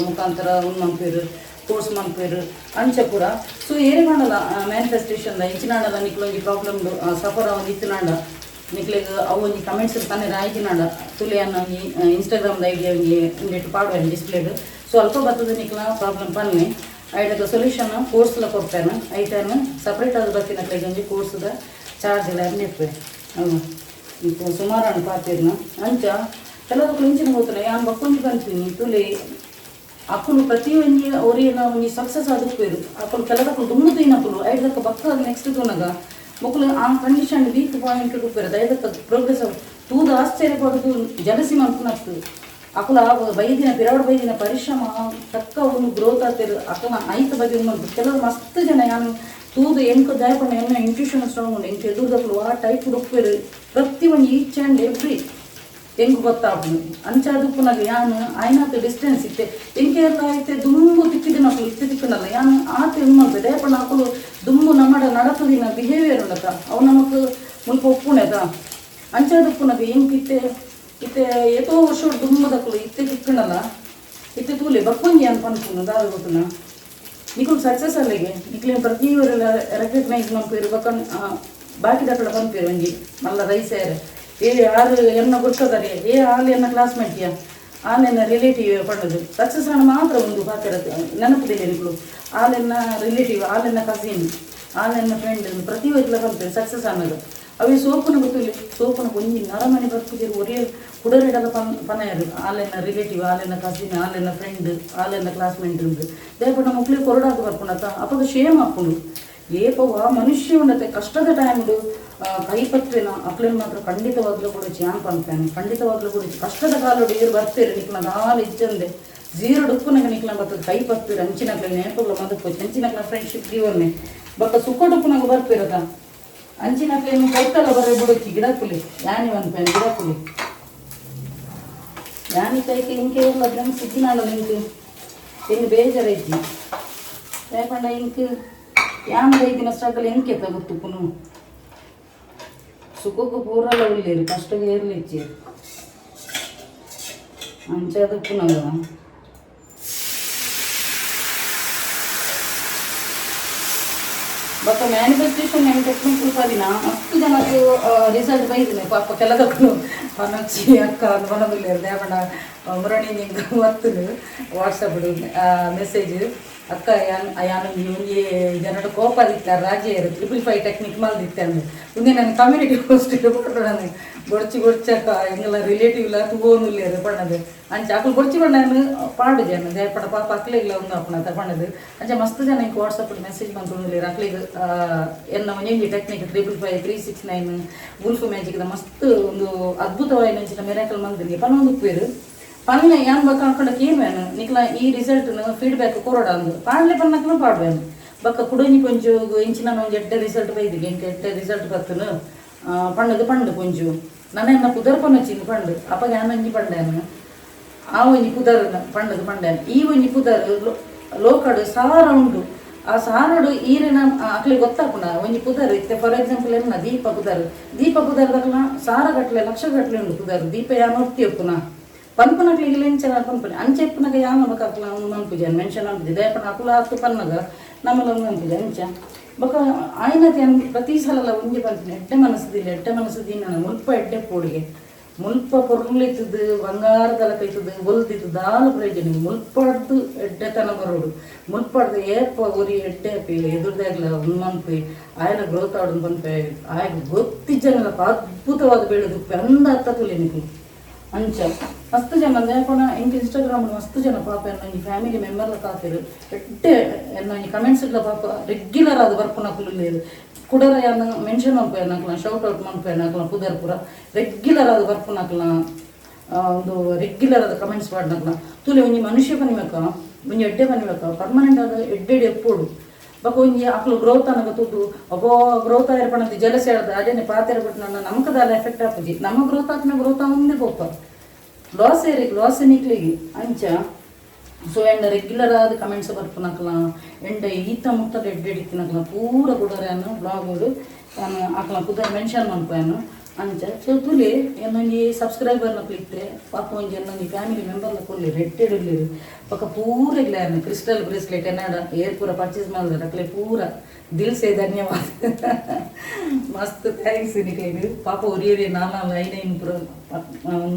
ಮುಖಾಂತರ ಒಂದು ಮನ್ಪೇರು ಕೋರ್ಸ್ ಮನ್ಪೇರು ಅಂಚ ಪೂರ ಸೊ ಏನೇ ಮಾಡಲ್ಲ ಮ್ಯಾನಿಫೆಸ್ಟೇಷನ್ ಇಂಚಿನಾಡಲ್ಲ ನಿಕ್ಲೊಂದು ಪ್ರಾಬ್ಲಮ್ ಸಫರ್ ಒಂದು ಇತ್ತಿನಾಡ ನಿಕ್ಲಿಗೆ ಅವು ಒಂದು ಕಮೆಂಟ್ಸ್ ತಾನೇ ರಾಯ್ತಿನಾಡ ತುಲೆ ಅನ್ನೋ ಇನ್ಸ್ಟಾಗ್ರಾಮ್ದ ಐಡಿಯಾ ಒಂದಿಟ್ಟು ಪಾಡುವ ಡಿಸ್ಪ್ಲೇಡು ಸೊ ಅಲ್ಪ ಬರ್ತದೆ ನಿಕ್ಲ ಪ್ರಾಬ್ಲಮ್ ಬನ್ನಿ ಐಟದ ಸೊಲ್ಯೂಷನ್ ಕೋರ್ಸ್ಲ ಕೊಡ್ತೇನೆ ಐಟನ್ನು ಸಪ್ರೇಟ್ ಆದ ಬರ್ತೀನಿ ಒಂಜಿ ಕೋರ್ಸ್ದ ಚಾರ್ಜ್ ಎಲ್ಲ ನೆಪ್ಪೆ இப்போ ಸುಮಾರು ಪಾತಿರ್ನ ಅಂಚ ಕೆಲವೊಂದು ಇಂಚಿನ ಹೋಗ್ತಾರೆ ಯಾನು ಬಕ್ಕೊಂದು ಬಂತೀನಿ ತುಲೆ ಅಕ್ಕಳು ಪ್ರತಿ ಒಂಜಿ ಅವ್ರಿಗೆಲ್ಲ ಒಂಜಿ ಸಕ್ಸಸ್ ಆದಿಪ್ಪೇರು ಅಕ್ಕಳು ಕೆಲವಕ್ಕಳು ತುಂಬ ತಿನ್ನಕ್ಕಳು ಐದಕ್ಕೆ ಬಕ್ಕ ನೆಕ್ಸ್ಟ್ ತುನಗ ಮಕ್ಕಳು ಆ ಕಂಡೀಷನ್ ವೀಕ್ ಪಾಯಿಂಟ್ ಉಪ್ಪೇರು ಐದಕ್ಕೆ ಪ್ರೋಗ್ರೆಸ್ ತೂದ ಆಶ್ಚರ್ಯ ಪಡೋದು ಜಲಸಿ ಮನ್ಪುನತ್ತು ಅಕ್ಕಳ ಬೈದಿನ ಪಿರಾವಡ್ ಬೈದಿನ ಪರಿಶ್ರಮ ತಕ್ಕ ಒಂದು ಗ್ರೋತ್ ಆಗ್ತಿರು ಅಕ್ಕನ ಐತ ಬಗ್ಗೆ ಮಾಡ್ಬೋದು ಕೆಲವರು ಮಸ್ತ್ ಜನ ಯಾನು ತೂದು ಎಂಕ ದಯಪಣ್ಣ ಎನ್ನ ಇಂಟ್ಯೂಷನ್ ಸ್ಟ್ರಾಂಗ್ ಉಂಡು ಎಂಕ ಎದುರ್ದಕ್ಕಳು ಆ ಟೈಪ್ ಉಪ್ಪೇರು ಪ್ರತಿ ಒಂದು ಈಚ್ ಆ್ಯಂಡ್ ಎವ್ರಿ ಹೆಂಗೆ ಗೊತ್ತಾಗ್ಬೋದು ಅಂಚಾದುಪ್ಪನಾಗ ಯಾನು ಆಯ್ನಾತ ಡಿಸ್ಟೆನ್ಸ್ ಇತ್ತೆ ಎಂಕೆ ಎಲ್ಲ ಐತೆ ದುಂಬು ತಿಕ್ಕಿದಿನಕ್ಕಳು ಇತ್ತೆ ತಿಕ್ಕನಲ್ಲ ಯಾನು ಆತ ಹೆಂಗೆ ಮಾಡ್ಬೇಕು ದಯಪಣ್ಣ ಅಕ್ಕಳು ದುಂಬು ನಮ್ಮಡ ನಡತದಿನ ಬಿಹೇವಿಯರ್ ಉಂಡಕ ಅವು ನಮಗೆ ಮುಲ್ಪ ಒಪ್ಪುಣಕ ಅಂಚಾದುಪ್ಪನಾಗ ಹೆಂಗಿತ್ತೆ ಇತ್ತೆ ಎಷ್ಟೋ ವರ್ಷ ದುಂಬದಕ್ಕಳು ಇತ್ತೆ ತಿಕ್ಕನಲ್ಲ ಇತ್ತೆ ತೂಲೆ ಬಕ್ಕೊಂಜಿ ಅಂತ ಅನ್ಕೊಂಡು ದಾದ ಗೊತ್ತನ ನಿಕ್ಕಳು ಸಕ್ಸಸ್ ಅಲ್ಲಿಗೆ ನಿಕ್ಲೇನು ಪ್ರತಿಯೊರೆಲ್ಲ ರೆಕಗ್ನೈಸ್ ಮಾಡ್ಪೇರು ಬಕ್ಕನ್ ಬಾಕಿ ದಕ್ಕಳ ಬಂದ್ಪೇರು ಒಂಜಿ ಮಲ್ಲ ರೈಸೇರು ಆರು ಎನ್ನ ಗೊತ್ತದಾರೆ ಹಾಲು ಎನ್ನ ಕ್ಲಾಸ್ಮೇಟ್ಯ ಹಾಲೆನ್ನ ರಿಲೇಟಿವ್ ಪಡೋದು ಸಕ್ಸಸ್ ಅನ್ನ ಮಾತ್ರ ಒಂದು ಪಾತಿರತ್ತೆ ನೆನಪಿದೆ ನಿಕ್ಕಳು ಹಾಲೆನ್ನ ರಿಲೇಟಿವ್ ಹಾಲೆನ್ನ ಕಸಿನ್ ಹಾಲೆನ್ನ ಫ್ರೆಂಡ್ ಪ್ರತಿಯೊಂದು ಬಂದ್ಪೇರು ಸಕ್ಸಸ್ ಅನ್ನೋದು ಅವೇ ಸೋಪನ ಗೊತ್ತಿಲ್ಲ ಸೋಪನ ಒಂಜಿ ನರಮನೆ ಬರ್ತಿದ್ರು ಒರೇ ಕುಡರೆಡಲ ಪನೆಯರು ಹಾಲೆನ್ನ ರಿಲೇಟಿವ್ ಹಾಲೆನ್ನ ಕಸಿನ್ ಹಾಲೆನ್ನ ಫ್ರೆಂಡ್ ಹಾಲೆನ್ನ ಕ್ಲಾಸ್ಮೇಟ್ ಉಂಟು ದಯಪಟ್ಟು ಮಕ್ಕಳಿಗೆ ಕೊರಡಾಗ ಬರ್ಕೊಂಡತ್ತ ಅಪ್ಪಾಗ ಶೇಮ್ ಹಾಕೊಂಡು ಏಪವ ಮನುಷ್ಯ ಉಂಡತ್ತೆ ಕಷ್ಟದ ಟೈಮ್ಡು ಕೈಪತ್ವೇನ ಅಕ್ಲೇನು ಮಾತ್ರ ಖಂಡಿತವಾಗ್ಲೂ ಕೂಡ ಚಾಂಪ್ ಅಂತಾನೆ ಖಂಡಿತವಾಗ್ಲೂ ಕೂಡ ಕಷ್ಟದ ಕಾಲೋಡು ಏರು ಬರ್ತೀರಿ ನಿಕ್ಲ ಹಾಲು ಇಚ್ಚಂದೆ ಜೀರೋ ಡುಪ್ಪುನಾಗ ನಿಕ್ಲ ಬರ್ತದೆ ಕೈಪತ್ತೀರಿ ಅಂಚಿನಕ್ಲ ನೇಪಗಳ ಮದಕ್ಕೆ ಅಂಚಿನಕ್ಲ ಫ್ರೆಂಡ್ಶಿಪ್ ಜೀವನ್ನೇ ಬಕ್ಕ ಸುಖ ಡುಪ್ಪುನಾಗ ಬರ್ತಿರದ ಅಂಚಿನಕ್ಲೇನು ಕೈತಲ್ಲ ಬರ ಬಿಡೋಕ್ಕಿ ಗಿಡಕುಲಿ ಯಾನಿ ಒಂದು ಗಿಡಕುಲಿ ಯಾನಿ ಕೈಗೆ ಇಂಕೆ ಇಲ್ಲ ಫ್ರೆಂಡ್ಸ್ ಇದ್ದಿನಾಳ ನಿಂತು ಹೆಂಗೆ ಬೇಜಾರೈತಿ ಯಾಕಂಡ ಇಂಕ್ ಯಾಂದ ಐದಿನ ಸ್ಟ್ರಗಲ್ ಎಂಕೆ ತಗೊತ್ತು ಪುನು ಸುಖಕ್ಕೂ ಪೂರಲ್ಲ ಉಳ್ಳೇರಿ ಕಷ್ಟಗೆ ಇರ್ಲಿಚ್ಚಿ ಅಂಚದ ಪುನಗ ಬಟ್ ಮ್ಯಾನಿಫೆಸ್ಟೇಷನ್ ಏನು ಟೆಕ್ನಿಕ್ ಉಪಾದಿನ ಅಷ್ಟು ಜನಕ್ಕೆ ರಿಸಲ್ಟ್ ಬೈದಿನಿ ಪಾಪ ಕೆಲದಕ್ಕೂ ಪನಚ್ಚಿ ಅಕ್ಕ ಅದು ಬರೋದಿಲ್ಲ ದೇವಣ್ಣ ಮುರಣಿ ನಿಂಗೆ ಒತ್ತನು ವಾಟ್ಸಪ್ ಮೆಸೇಜ್ ಅಕ್ಕ ಯಾನು ಒಂಜಿ ಜನರ ಕೋಪ ದಿತ್ತ ರಾಜ್ಯ 555 ಟೆಕ್ನಿಕ್ ಮಲ್ದಿತ್ತೆ ಅಂದ್ರೆ ಮುಂದೆ ನಾನು ಕಮ್ಯುನಿಟಿ ಪೋಸ್ಟ್ ಕೊಟ್ಟು ನಾನು ಬೊಡ್ಚಕ್ಕ ಎಂಗೆಲ್ಲ ರಿಲೇಟಿವ್ಲ ತೂಗೋನುಲ್ಲೇರು ಪಣ್ಣದು ಅಂಚೆ ಅಕ್ಕಲು ಬೊಡ್ಚಿ ಪಣ್ಣನು ಪಾಡು ಜನ ದೇಪಡ ಪಾಪ ಅಕ್ಲಿಗ್ಲ ಒಂದು ಅಪ್ಪನ ಪಣ್ಣದು ಅಂಚೆ ಮಸ್ತ್ ಜನ ಇಂಕ ವಾಟ್ಸಪ್ ಮೆಸೇಜ್ ಬಂದ್ಕೊಂಡಿರು ಅಕ್ಲಿಗೆ ಎನ್ನ ಒಂಜಿ ಟೆಕ್ನಿಕ್ 555 369 ವುಲ್ಫ್ ಮ್ಯಾಜಿಕ್ದ ಮಸ್ತ್ ಒಂದು ಅದ್ಭುತವಾದ ನಂಚಿನ ಮೆರಾಕಲ್ ಮಂದಿಗೆ ಪಣ ಒಂದು ಉಪ್ಪೇರು ಪನ್ನೆ ಯಾನ್ ಬಕ್ಕ ಹಾಕೊಂಡಕ್ಕೆ ಏನು ನಿಕ್ಲ ಈ ರಿಸಲ್ಟ್ ಫೀಡ್ಬ್ಯಾಕ್ ಕೊರೋಡ ಅಂದು ಪಾಡ್ಲೆ ಪನ್ನಕ್ಕೂ ಪಾಡ್ಬೇನು ಬಕ್ಕ ಕುಡಂಜಿ ಕೊಂಚು ಇಂಚಿನ ಒಂದು ಎಡ್ಡೆ ರಿಸಲ್ಟ್ ಬೈದಿಗೆ ಇಂಕ ಎಡ್ಡೆ ರಿಸಲ್ಟ್ ಬರ್ತನು ಪಂಡದು ಪಂಡು ಕೊಂಚು ನನ್ನ ಕುದರ್ ಪನ್ನಚ್ಚಿಂದು ಪಂಡು ಅಪ್ಪ ಯಾನಂಜಿ ಪಂಡೇನು ಆ ಒಂಜಿ ಕುದರ್ ಪಂಡದು ಪಂಡೇನು ಈ ಒಂಜಿ ಕುದರ್ ಲೋಕಡು ಸಾರ ಉಂಡು ಆ ಸಾರಡು ಈರಿನ ಅಕ್ಲಿಗೆ ಗೊತ್ತಾಪುನ ಒಂಜಿ ಕುದರ್ ಇತ್ತೆ ಫಾರ್ ಎಕ್ಸಾಂಪಲ್ ಎನ್ನ ದೀಪ ಕುದರ್ದಕ್ಲ ಸಾರ ಗಟ್ಲೆ ಲಕ್ಷ ಗಟ್ಲೆ ಉಂಡು ಕುದರ್ ದೀಪ ಯಾನು ಒತ್ತಿ ಒಪ್ಪುನ ಪನ್ಪನಕ್ಲಿಗೆ ಲೆಂಚ ಪನ್ಪನೆ ಅಂಚೆಪ್ಪನಾಗ ಯಾವ ಬಕ್ಕಾಕ್ಲ ಮನ್ಪುಜ ಮೆನ್ಷನ್ ಅನ್ಪುಜೆ ದಯಪನ ಅಕುಲ ಹಾಕು ಪನ್ನಾಗ ನಮ್ಮಲ್ಲ ಮನ್ಪುಜ ಅಂಚ ಬೊಕ ಆಯ್ನತೆ ಪ್ರತಿ ಸಲ ಒಂಜಿ ಪನ್ಪನೆ ಎಡ್ಡೆ ಮನಸ್ಸದಿಲ್ಲ ನಾನು ಮುಲ್ಪ ಎಡ್ಡೆ ಪೋಡಿಗೆ ಮುಲ್ಪ ಪೊರ್ಲಿತ್ತದು ಬಂಗಾರದಲ ಕೈತದು ಒಲ್ದಿತ್ತು ದಾಲು ಪ್ರಯೋಜನ ಮುಲ್ಪಡ್ದು ಎಡ್ಡೆತನ ಬರೋಡು ಮುಲ್ಪಡ್ದು ಏಪ ಉರಿ ಎಡ್ಡೆ ಪಿ ಎದುರ್ದಾಗ್ಲ ಮನ್ಪಿ ಆಯ್ನ ಗ್ರೋತ್ ಆಡೋದು ಪನ್ಪೆ ಆಯ್ಗ ಗೊತ್ತಿಜ್ಜನಲ್ಲಪ್ಪ ಅದ್ಭುತವಾದ ಬೆಳೆದು ಅಂದ ಅತ್ತ ತುಲಿ ನಿಕ್ಲು ಅಂಚ ಮಸ್ತ್ ಜನ ದೇಪಣ ಇಂಕ ಇನ್ಸ್ಟಾಗ್ರಾಮ್ ಮಸ್ತ್ ಜನ ಪಾಪ ಎನ್ನ ಈ ಫ್ಯಾಮಿಲಿ ಮೆಂಬರ್ಲ ಕಾತಿರು ಎಡ್ಡೆ ಎನ್ನ ಈ ಕಮೆಂಟ್ಸ್ಗಳ ಪಾಪ ರೆಗ್ಯುಲರ್ ಆದ ಬರ್ಪುನ ಕುಲಿలేదు ಕುಡರ ಯಾನ ಮೆನ್ಷನ್ ಮನ್ಪೇನಕ್ಲ ಶೌಟ್ ಔಟ್ ಮನ್ಪೇನಕ್ಲ ಕುದರ್ ಪೂರ ರೆಗ್ಯುಲರ್ ಆದ ಬರ್ಪುನಕ್ಲ ಒಂದು ರೆಗ್ಯುಲರ್ ಆದ ಕಮೆಂಟ್ಸ್ ಪಾಡ್ನಕ್ಲ ತುಲೆ ಒಂಜಿ ಮನುಷ್ಯ ಪನಿಮಕ್ಕ ಒಂಜಿ ಎಡ್ಡೆ ಪನಿಮಕ್ಕ ಪರ್ಮನೆಂಟ್ ಆದ ಎಡ್ಡೆಡೆ ಎಪ್ಪೋಡು ಬಕ ಒಂಜಿ ಅಕ್ಲು ಗ್ರೋತ್ ಅನ್ನಗ ತುಟ್ಟು ಒಬ್ಬ ಗ್ರೋತ್ ಆಯ್ರಪಣತಿ ಜಲಸಿ ಆಡ್ದ ಅದೇನೆ ಪಾತೆರ ಬಿಟ್ಟು ನನ್ನ ನಮಕದಾಲ ಎಫೆಕ್ಟ್ ಆಪುಜಿ ನಮ್ಮ ಗ್ರೋತ್ ಮುಂದೆ ಹೋಗ್ಪ ಲಾಸ್ ನಿಕ್ಲಿಗೆ ಅಂಚ ಸೊ ಎಂಡ ರೆಗ್ಯುಲರ್ ಆದ ಕಮೆಂಟ್ಸ್ ಬರ್ಪುನಕ್ಲ ಎಂಡ ಈತ ಮುಟ್ಟದ ಎಡ್ಡೆಡಿತ್ತಿನಕ್ಲ ಪೂರ ಕುಡರನ್ನು ಬ್ಲಾಗುಡು ಅಕ್ಲ ಕುದರ್ ಮೆನ್ಷನ್ ಮನ್ಪೇನು ಅಂಚ ಸೊ ತುಲಿ ಏನೊಂಜಿ ಸಬ್ಸ್ಕ್ರೈಬರ್ನ ಪ್ಲಿತ್ತೆ ಪಾಪ ಒಂಜಿ ಏನೊಂಜಿ ಫ್ಯಾಮಿಲಿ ಮೆಂಬರ್ನ ಕೊಡ್ಲಿ ರೆಟ್ಟೆಡಿರ್ಲಿರು ಪಕ್ಕ ಪೂರ ಇಲ್ಲ ಕ್ರಿಸ್ಟಲ್ ಬ್ರೇಸ್ಲೆಟ್ ಎನ್ನಾಡ ಏರ್ ಪೂರ ಪರ್ಚೇಸ್ ಮಾಡಿದ್ರೆ ಅಕ್ಲೆ ಪೂರ ದಿಲ್ ಸೇ ಧನ್ಯವಾದ ಮಸ್ತ್ ಥ್ಯಾಂಕ್ಸ್ ನಿಕೈದು ಪಾಪ ಒರಿಯರಿ ನಾಲ್ ಐನೈನ್ ಪೂರ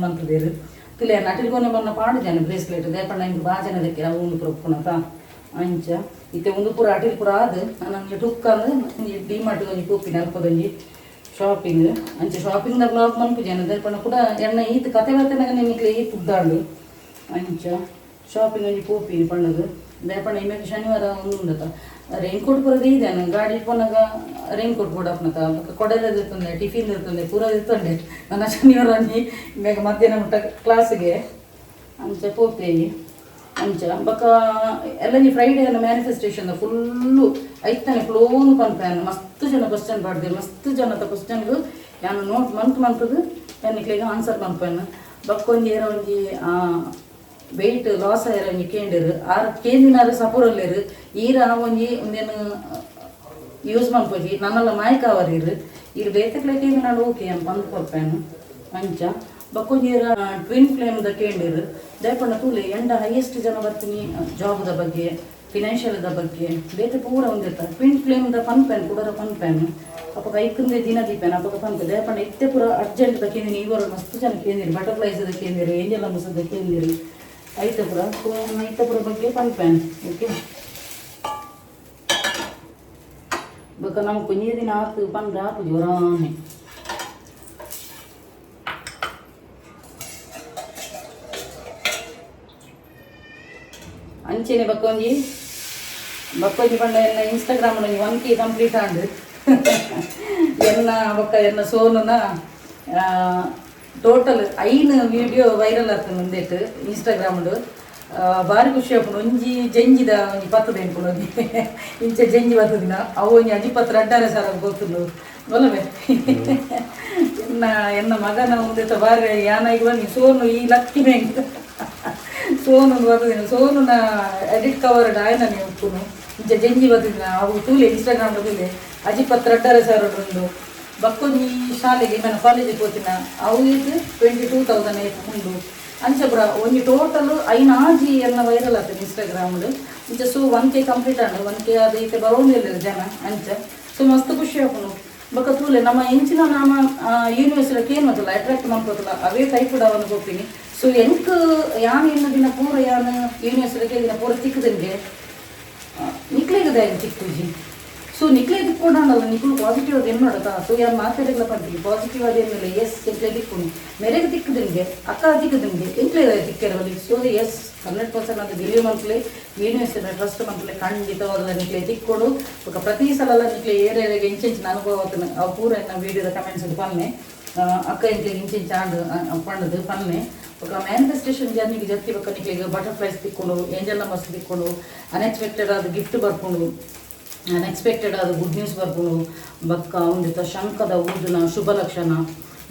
ಮಂತ್ರಿದೇರು ತುಲಿ ನಟಿಲ್ಕೊನೆ ಬನ್ನ ಪಾಡು ಜನ ಬ್ರೇಸ್ಲೆಟ್ ದೇಪಣ್ಣ ಇಂಗೆ ಬಾಜನದಕ್ಕೆ ಅವು ಒಂದು ಪೂರ ಒಪ್ಪುನಕ ಅಂಚ ಇತ್ತೆ ಒಂದು ಪೂರ ಅಟಿಲ್ ಪೂರ ಆದು ನನಗೆ ಟುಕ್ ಅಂದ್ರೆ ಡಿಮಾರ್ಟ್ ಒಂಜಿ ಕೂಪಿನ ಅಲ್ಪದೊಂಜಿ ಶಾಪಿಂಗ್ ಅಂಚೆ ಶಾಪಿಂಗ್ದ ಬ್ಲಾಗ್ ಮನ್ಪುಜೇನ ದೇಪಣ್ಣ ಕೂಡ ಎಣ್ಣ ಈತ್ ಕತೆ ಬರ್ತನಾಗ ನಿಮಗೆ ಈತ್ ಉದ್ದಾಳು ಅಂಚ ಶಾಪಿಂಗ್ ಒಂಜಿ ಪೋಪಿ ಪಣ್ಣದು ದೇಪಣ್ಣ ಇಮೇಲೆ ಶನಿವಾರ ಒಂದು ಉಂಡತ ರೈನ್ ಕೋಟ್ ಪೂರದ ಇದೇನು ಗಾಡಿ ಇಟ್ಕೊಂಡಾಗ ರೈನ್ ಕೋಟ್ ಕೊಡಪ್ನತ ಕೊಡಲದ ಇರ್ತಂದೆ ಟಿಫಿನ್ ಇರ್ತಂದೆ ಪೂರ ಇರ್ತಂಡೆ ನನ್ನ ಶನಿವಾರ ಅನ್ನಿ ಇವಾಗ ಮಧ್ಯಾಹ್ನ ಮುಟ್ಟ ಕ್ಲಾಸಿಗೆ ಅಂಚ ಪೋಪಿ ಅಂಚ ಬಕ ಎಲ್ಲ ಫ್ರೈಡೇ ಅನ್ನ ಮ್ಯಾನಿಫೆಸ್ಟೇಷನ್ ಫುಲ್ಲು ಐತಾನೆ ಫ್ಲೋನು ಪನ್ಪೇನು ಮಸ್ತ್ ಜನ ಕ್ವಶನ್ ಪಾಡ್ದೆ ಮಸ್ತ್ ಜನದ ಕ್ವಶನ್ಗೂ ನಾನು ನೋಟ್ ಮಂತದು ಎನ್ನಿಕ್ಲಿಗೆ ಆನ್ಸರ್ ಪನ್ಪೇನು ಬಕ್ಕೊಂಜಿ ಏರೋ ಒಂಜಿ ವೆಯ್ಟ್ ಲಾಸ್ ಆಯ್ರ ಒಂಜಿ ಕೇಂದಿರು ಆರು ಕೇಂದಿನಾರು ಸಪೂರಲ್ಲೇರು ಈರ ಒಂಜಿ ಒಂದೇನು ಯೂಸ್ ಮನ್ಪೋಜಿ ನನ್ನೆಲ್ಲ ಮಾಯಕಾವರಿರು ಇರು ಬೇತಕ್ಲಕ್ಕೆ ನಾನು ಓಕೆ ಅಂತ ಬಂದು ಕೊಡ್ಪೇನು ಅಂಚ ಬಕ್ಕೊಂಜೀರ ಟ್ವಿನ್ ಫ್ಲೇಮ್ದ ಕೇಂದಿರು ದಯಪಣ್ಣ ತೂಲೆ ಎಂಡ ಹೈಯೆಸ್ಟ್ ಜನ ಬರ್ತೀನಿ ಜಾಬ್ದ ಬಗ್ಗೆ ಫಿನಾನ್ಷಿಯಲ್ದ ಬಗ್ಗೆ ಬೇತೆ ಪೂರ ಒಂದಿರ್ತಾರೆ ಟ್ವಿನ್ ಫ್ಲೇಮ್ದ ಪನ್ಪೇನು ಕುಡರ ಪನ್ಪೇನು ಅಪ್ಪ ಕೈಕಂದೆ ದಿನ ದೀಪೇನು ಅಪ್ಪ ಪನ್ಪೆ ದಯಪಣ್ಣ ಇತ್ತೆ ಪೂರ ಅರ್ಜೆಂಟ್ದ ಕೇಂದಿನಿ ಇವರು ಮಸ್ತ್ ಜನ ಕೇಂದಿರಿ ಬಟರ್ಫ್ಲೈಸ್ದ ಕೇಂದಿರು ಏಂಜಲ್ ಅಮ್ಮಸದ ಕೇಂದಿರಿ ಐತಪುರ ಐತಪುರ ಬಗ್ಗೆ ಪನ್ಪೇನು ಓಕೆ ಬಕ ನಮ್ಗೆ ಕೊಂಚ ದಿನ ಆತು ಪಂಡ್ರೆ ಆಪು ಜೋರಾನೆ ಅಂಚೆನೆ ಬಕ್ಕೊಂಜಿ ಪಂಡ ಎನ್ನ ಇನ್ಸ್ಟಾಗ್ರಾಮ್ 1K ಕಂಪ್ಲೀಟ್ ಆಂಡು ಎನ್ನ ಬೊಕ್ಕ ಎನ್ನ ಸೋನುನ ಟೋಟಲ್ 5 ವಿಡಿಯೋ ವೈರಲ್ ಆಗ್ತದೆ ಮುಂದೇಟು ಇನ್ಸ್ಟಾಗ್ರಾಮ್ಡು ಭಾರಿ ಖುಷಿ ಆಪುಂಡು ಒಂಜಿ ಜಂಜಿದ ಒಂಜಿ 10 ದಿನ ಇಂಚೆ ಜಂಜಿ ಬರ್ತದಿನ ಅವು ಒಂಜಿ 16 ಸಾವಿರ ಗೊತ್ತುಂಡು ಗೊಲ್ಲವೇ ಎನ್ನ ಮಗನ ಮುಂದೆ ಭಾರಿ ಯಾನಾಗಿ ಬನ್ನಿ ಸೋನು ಈ ಲಕ್ಕಿ ಬ್ಯಾಂಕ್ ಸೋನು ಬರ್ತದಿನ ಸೋನುನ ಎಡಿಟ್ ಕವರ್ಡ್ ಆಯ್ನ ನೀವು ಉಪ್ಪುನು ಇಂಚೆ ಜಂಜಿ ಬರ್ತದಿನ ಅವು ತೂಲೆ ಇನ್ಸ್ಟಾಗ್ರಾಮ್ಡು ತೂಲೆ 16 ಸಾವಿರ ಉಂಡು ಬಕ್ಕೊಂಜಿ ಶಾಲೆಗೆ ನಾನು ಕಾಲೇಜಿಗೆ ಹೋಗ್ತೀನ ಅವಳಿಗೆ 22,000 ಉಂಡು ಅಂಚಪುರ ಒಂಜಿ ಟೋಟಲ್ 5 ಆಜಿ ಎಲ್ಲ ವೈರಲ್ ಆಗ್ತದೆ ಇನ್ಸ್ಟಾಗ್ರಾಮ್ಡು ಇಂಚ ಸೊ 1K ಕಂಪ್ಲೀಟ್ ಆಂಡು 1K ಅದು ಈತೆ ಬರೋದಿಲ್ಲ ಜನ ಅಂಚ ಸೊ ಮಸ್ತ್ ಖುಷಿ ಆಪುನು ಬೊಕ್ಕ ತೂಲೆ ನಮ್ಮ ಎಂಚಿನ ನಮ್ಮ ಯೂನಿವರ್ಸಿಟಿಗೆ ಏನು ಮೊದಲ ಅಟ್ರಾಕ್ಟ್ ಮಾಡ್ಕೋತಲ್ಲ ಅವೇ ಟೈಪ್ ಒಂದು ಹೋಗ್ತೀನಿ. ಸೊ ಎಂಕ್ ಯಾನ್ ಇನ್ನು ದಿನ ಪೂರ ಯಾನ್ ಯೂನಿವರ್ಸಿಟಿಗೆ ದಿನ ಪೂರ ತಿಕ್ಕದಂಗೆ ನಿಕ್ಲೇಗದ ತಿಕ್ಕುಜಿ. ಸೊ ನಿಕ್ಲೆ ತಿಕ್ಕೊಂಡಲ್ಲ ನಿಕ್ಲು ಪಾಸಿಟಿವ್ ಅದು ಏನು ಮಾಡೋದಾ. ಸೊ ಯಾರು ಮಾತಾಡಿಲ್ಲ ಪಡ್ತೀವಿ ಪಾಸಿಟಿವ್ ಅದೇನಿಲ್ಲ ಎಸ್ ಎಂಕ್ಲೆ ತಿಕ್ಕೊಂಡು ಮೇರೆಗೆ ತಿಕ್ಕದಂಗೆ ಅಕ್ಕ ತಿಕ್ಕದಂಗೆ ಎಂಕ್ಲೆ ತಿಕ್ಕಿರಲಿ. ಸೊ ಎಸ್ 100% ಅದು ಗೆಲ್ಲಿ ಮಂತ್ಲಿ ಯೂನಿವರ್ಸಿಟಿ ಟ್ರಸ್ಟ್ ಮಂತ್ಲಿ ಖಂಡಿತವಾಗಲ್ಲ ನಿಕ್ಲೆ ತಿಕ್ಕೊಡು. ಪ್ರತಿ ಸಲ ನಿಕ್ಲೆ ಏರಿಯಾಗೆ ಇಂಚಿಂಚಿನ ಅನುಭವ ಅವು ಪೂರ ನಾವು ವೀಡಿಯೋದ ಕಮೆಂಟ್ಸ್ ಅದು ಪನ್ನೆ ಅಕ್ಕ ಇಂಕ್ಲೆ ಇಂಚಿಂಚು ಆಡು ಪಣ್ಣದು ಪನ್ನೆ ఒక ಮ್ಯಾನಿಫೆಸ್ಟೇಷನ್ ಜರ್ನಿಗೆ ಜೊತೆ ಬಕ್ಕ ನಿಕ್ಲಿಗೆ ಬಟರ್ಫ್ಲೈಸ್ ತಿಕ್ಕೊಂಡು ಏಂಜಲ್ ನಂಬರ್ಸ್ ತಿಕ್ಕೊಂಡು ಅನ್ಎಕ್ಸ್ಪೆಕ್ಟೆಡ್ ಆದ ಗಿಫ್ಟ್ ಬರ್ಕೊಂಡು ಅನ್ಎಕ್ಸ್ಪೆಕ್ಟೆಡ್ ಆದ ಗುಡ್ ನ್ಯೂಸ್ ಬರ್ಕೊಂಡು ಬಕ್ಕ ಒಂದಿತ್ತ ಶಂಕದ ಊದಿನ ಶುಭ ಲಕ್ಷಣ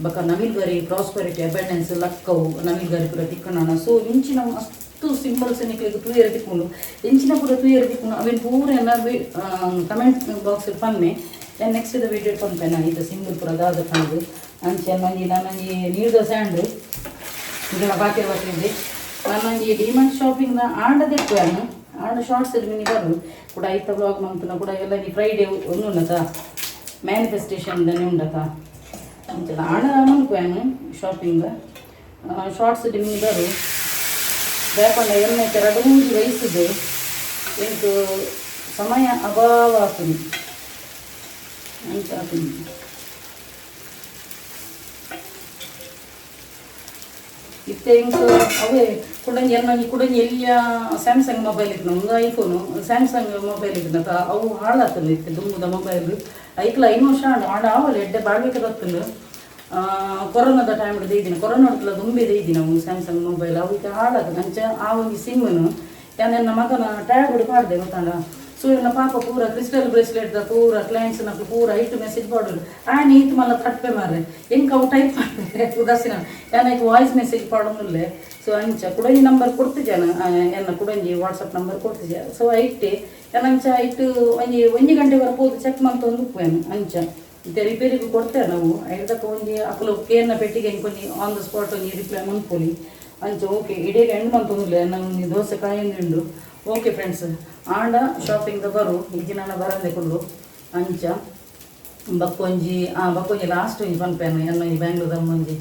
ಬಕ್ಕ ನವಿಲ್ಗರಿ ಪ್ರಾಸ್ಪರಿಟಿ ಅಬೆಂಡೆನ್ಸ್ ಲಕ್ಕವು ನವಿಲ್ಗರಿ ಪೂರ ತಿಕ್ಕೊಂಡ. ಸೊ ಇಂಚಿನ ಮಸ್ತು ಸಿಂಬಲ್ಸ್ ನಿಕ್ಲಿಗೆ ತೂಯರ್ ತಿಕ್ಕೊಂಡು ಇಂಚಿನ ಪೂರ ತೂಯರ್ ತಿಕ್ಕೊಂಡು ಅವೇನು ಪೂರ ಎಲ್ಲ ಕಮೆಂಟ್ ಬಾಕ್ಸ್ ಪನ್ನೆ ನೆಕ್ಸ್ಟ್ ವೀಡಿಯೋ ಪಂಪೆ ನಾನು ಇದು ಸಿಂಬಲ್ ಪೂರ ಅದಾದ ಪಂದು ಅಂಚೆ ನನಗೆ ನೀಡ್ದ ಸ್ಯಾಂಡ್ ಇದೆಲ್ಲ ಬಾಕಿ ಬರ್ತಿದ್ದೆ. ನಾನು ಈ ಡಿಮಾರ್ಟ್ ಶಾಪಿಂಗ್ನ ಆಡದಿಕ್ಕಾನು ಆಡ ಶಾರ್ಟ್ಸ್ ಮಿನಿ ಬರು ಕೂಡ ಐತ ಬ್ಲಾಗ್ ಮಂತನ ಕೂಡ ಎಲ್ಲ ಈ ಫ್ರೈಡೇ ಒಂದು ಉಂಡತ ಮ್ಯಾನಿಫೆಸ್ಟೇಷನ್ದನೇ ಉಂಡತ ಅಂಚೆಲ್ಲ ಆಡ ಮನ್ಕೋನು ಶಾಪಿಂಗ್ ಶಾರ್ಟ್ಸ್ ಮಿನಿ ಬರು ಬೇಪಂಡ ಎಲ್ಲ ಎರಡು ವಯಸ್ಸಿದೆ ಎಂಟು ಸಮಯ ಅಭಾವ ಆಗ್ತದೆ ಅಂತ ಆಗ್ತದೆ. ಇತ್ತೆ ಇಂಕ ಅವೇ ಕುಡಂಜಿ ಎನ್ನ ಕುಡಂಜಿ ಎಲ್ಲಿಯ ಸ್ಯಾಮ್ಸಂಗ್ ಮೊಬೈಲ್ ಇತ್ತು ಒಂದು ಐಫೋನು ಸ್ಯಾಮ್ಸಂಗ್ ಮೊಬೈಲ್ ಇದ್ದನಕ ಅವು ಹಾಳಾತಲ್ಲ ಇತ್ತು ದುಮ್ಮದ ಮೊಬೈಲ್ ಐಕ್ಲ 5 ವರ್ಷ ಆಡ ಆವಲ್ಲ ಎಡ್ಡೆ ಬಾಳ್ಬೇಕು ಬರ್ತಲ್ಲ. ಕೊರೋನಾದ ಟೈಮ್ ಹಿಡಿದು ಇದ್ದೀನಿ ಕೊರೋನಾ ಹೊಡ್ತಲ್ಲ ದುಂಬಿದೆ ಇದ್ದೀನಿ ಅವು ಸ್ಯಾಮ್ಸಂಗ್ ಮೊಬೈಲ್ ಅವಕ್ಕೆ ಹಾಳಾದ ಅಂಚೆ ಆ ಒಂದು ಸಿಮ್ಮನು ನನ್ನ ಮಗನ ಟ್ಯಾಗ್ ಹಿಡಿದು ಮಾಡಿದೆ ಗೊತ್ತಾಂಡ. ಸೊ ನನ್ನ ಪಾಪ ಪೂರ ಕ್ರಿಸ್ಟಲ್ ಬ್ರೇಸ್ಲೆಟ್ ಪೂರ ಕ್ಲೈಂಟ್ಸ್ ನಕ್ಕು ಪೂರ ಐಟ್ ಮೆಸೇಜ್ ಪಾಡೋರು ನೀತ್ ಮಲ್ಲ ತಟ್ಟೆ ಮಾರ್ರೆ ಹೆಂಗೆ ಅವು ಟೈಪ್ ಮಾಡ್ತಾರೆ ಉದಾಸೀನ ಏನಕ್ಕೆ ವಾಯ್ಸ್ ಮೆಸೇಜ್ ಪಾಡೋದಿಲ್ಲ. ಸೊ ಅಂಚ ಕುಡಂಜಿ ನಂಬರ್ ಕೊಡ್ತಿದ್ದಾನ ಎನ್ನ ಕುಡಂಜಿ ವಾಟ್ಸಪ್ ನಂಬರ್ ಕೊಡ್ತಿದ್ದೆ. ಸೊ ಐಟೆ ಏನಂಚ ಐಟು ಒಂಜಿ ಗಂಟೆ ಬರ್ಬೋದು ಚೆಕ್ ಮಾಡ್ತಾ ಒಂದು ಉಪ್ಪೇನು ಅಂಚ ಇತ್ತೆ ರಿಪೇರಿಗೂ ಕೊಡ್ತೇವೆ ನಾವು ಐದಕ್ಕೆ ಒಂಜಿ ಅಕ್ಕಲು ಕೇರ್ನ ಪೆಟ್ಟಿಗೆ ಕೊಂಚ ಆನ್ ದ ಸ್ಪಾಟ್ ಒಂಜಿ ರಿಪ್ಲೈ ಮನ್ಕೊಲಿ ಅಂಚ ಓಕೆ ಇಡೀಗೆ ಎಂಡ್ ಮಂತೊಂದಿಲ್ಲ ನಾನು ದೋಸೆ ಕಾಯಿಂದು ಓಕೆ ಫ್ರೆಂಡ್ಸ್ ಆಂಡ ಶಾಪಿಂಗ್ ಬರು ಇಜ್ಜಿ ನಾನು ಬರಂದೆ ಕೊಡು ಅಂಚ ಬಕ್ಕೊಂಜಿ ಬಕ್ಕೊಂಜಿ ಲಾಸ್ಟ್ ಒಂಜಿ ಪನ್ಪೇನು ಎನ್ನ ಈ ಬ್ಯಾಂಗ್ಳೂರ್ದ ಒಂಜಿ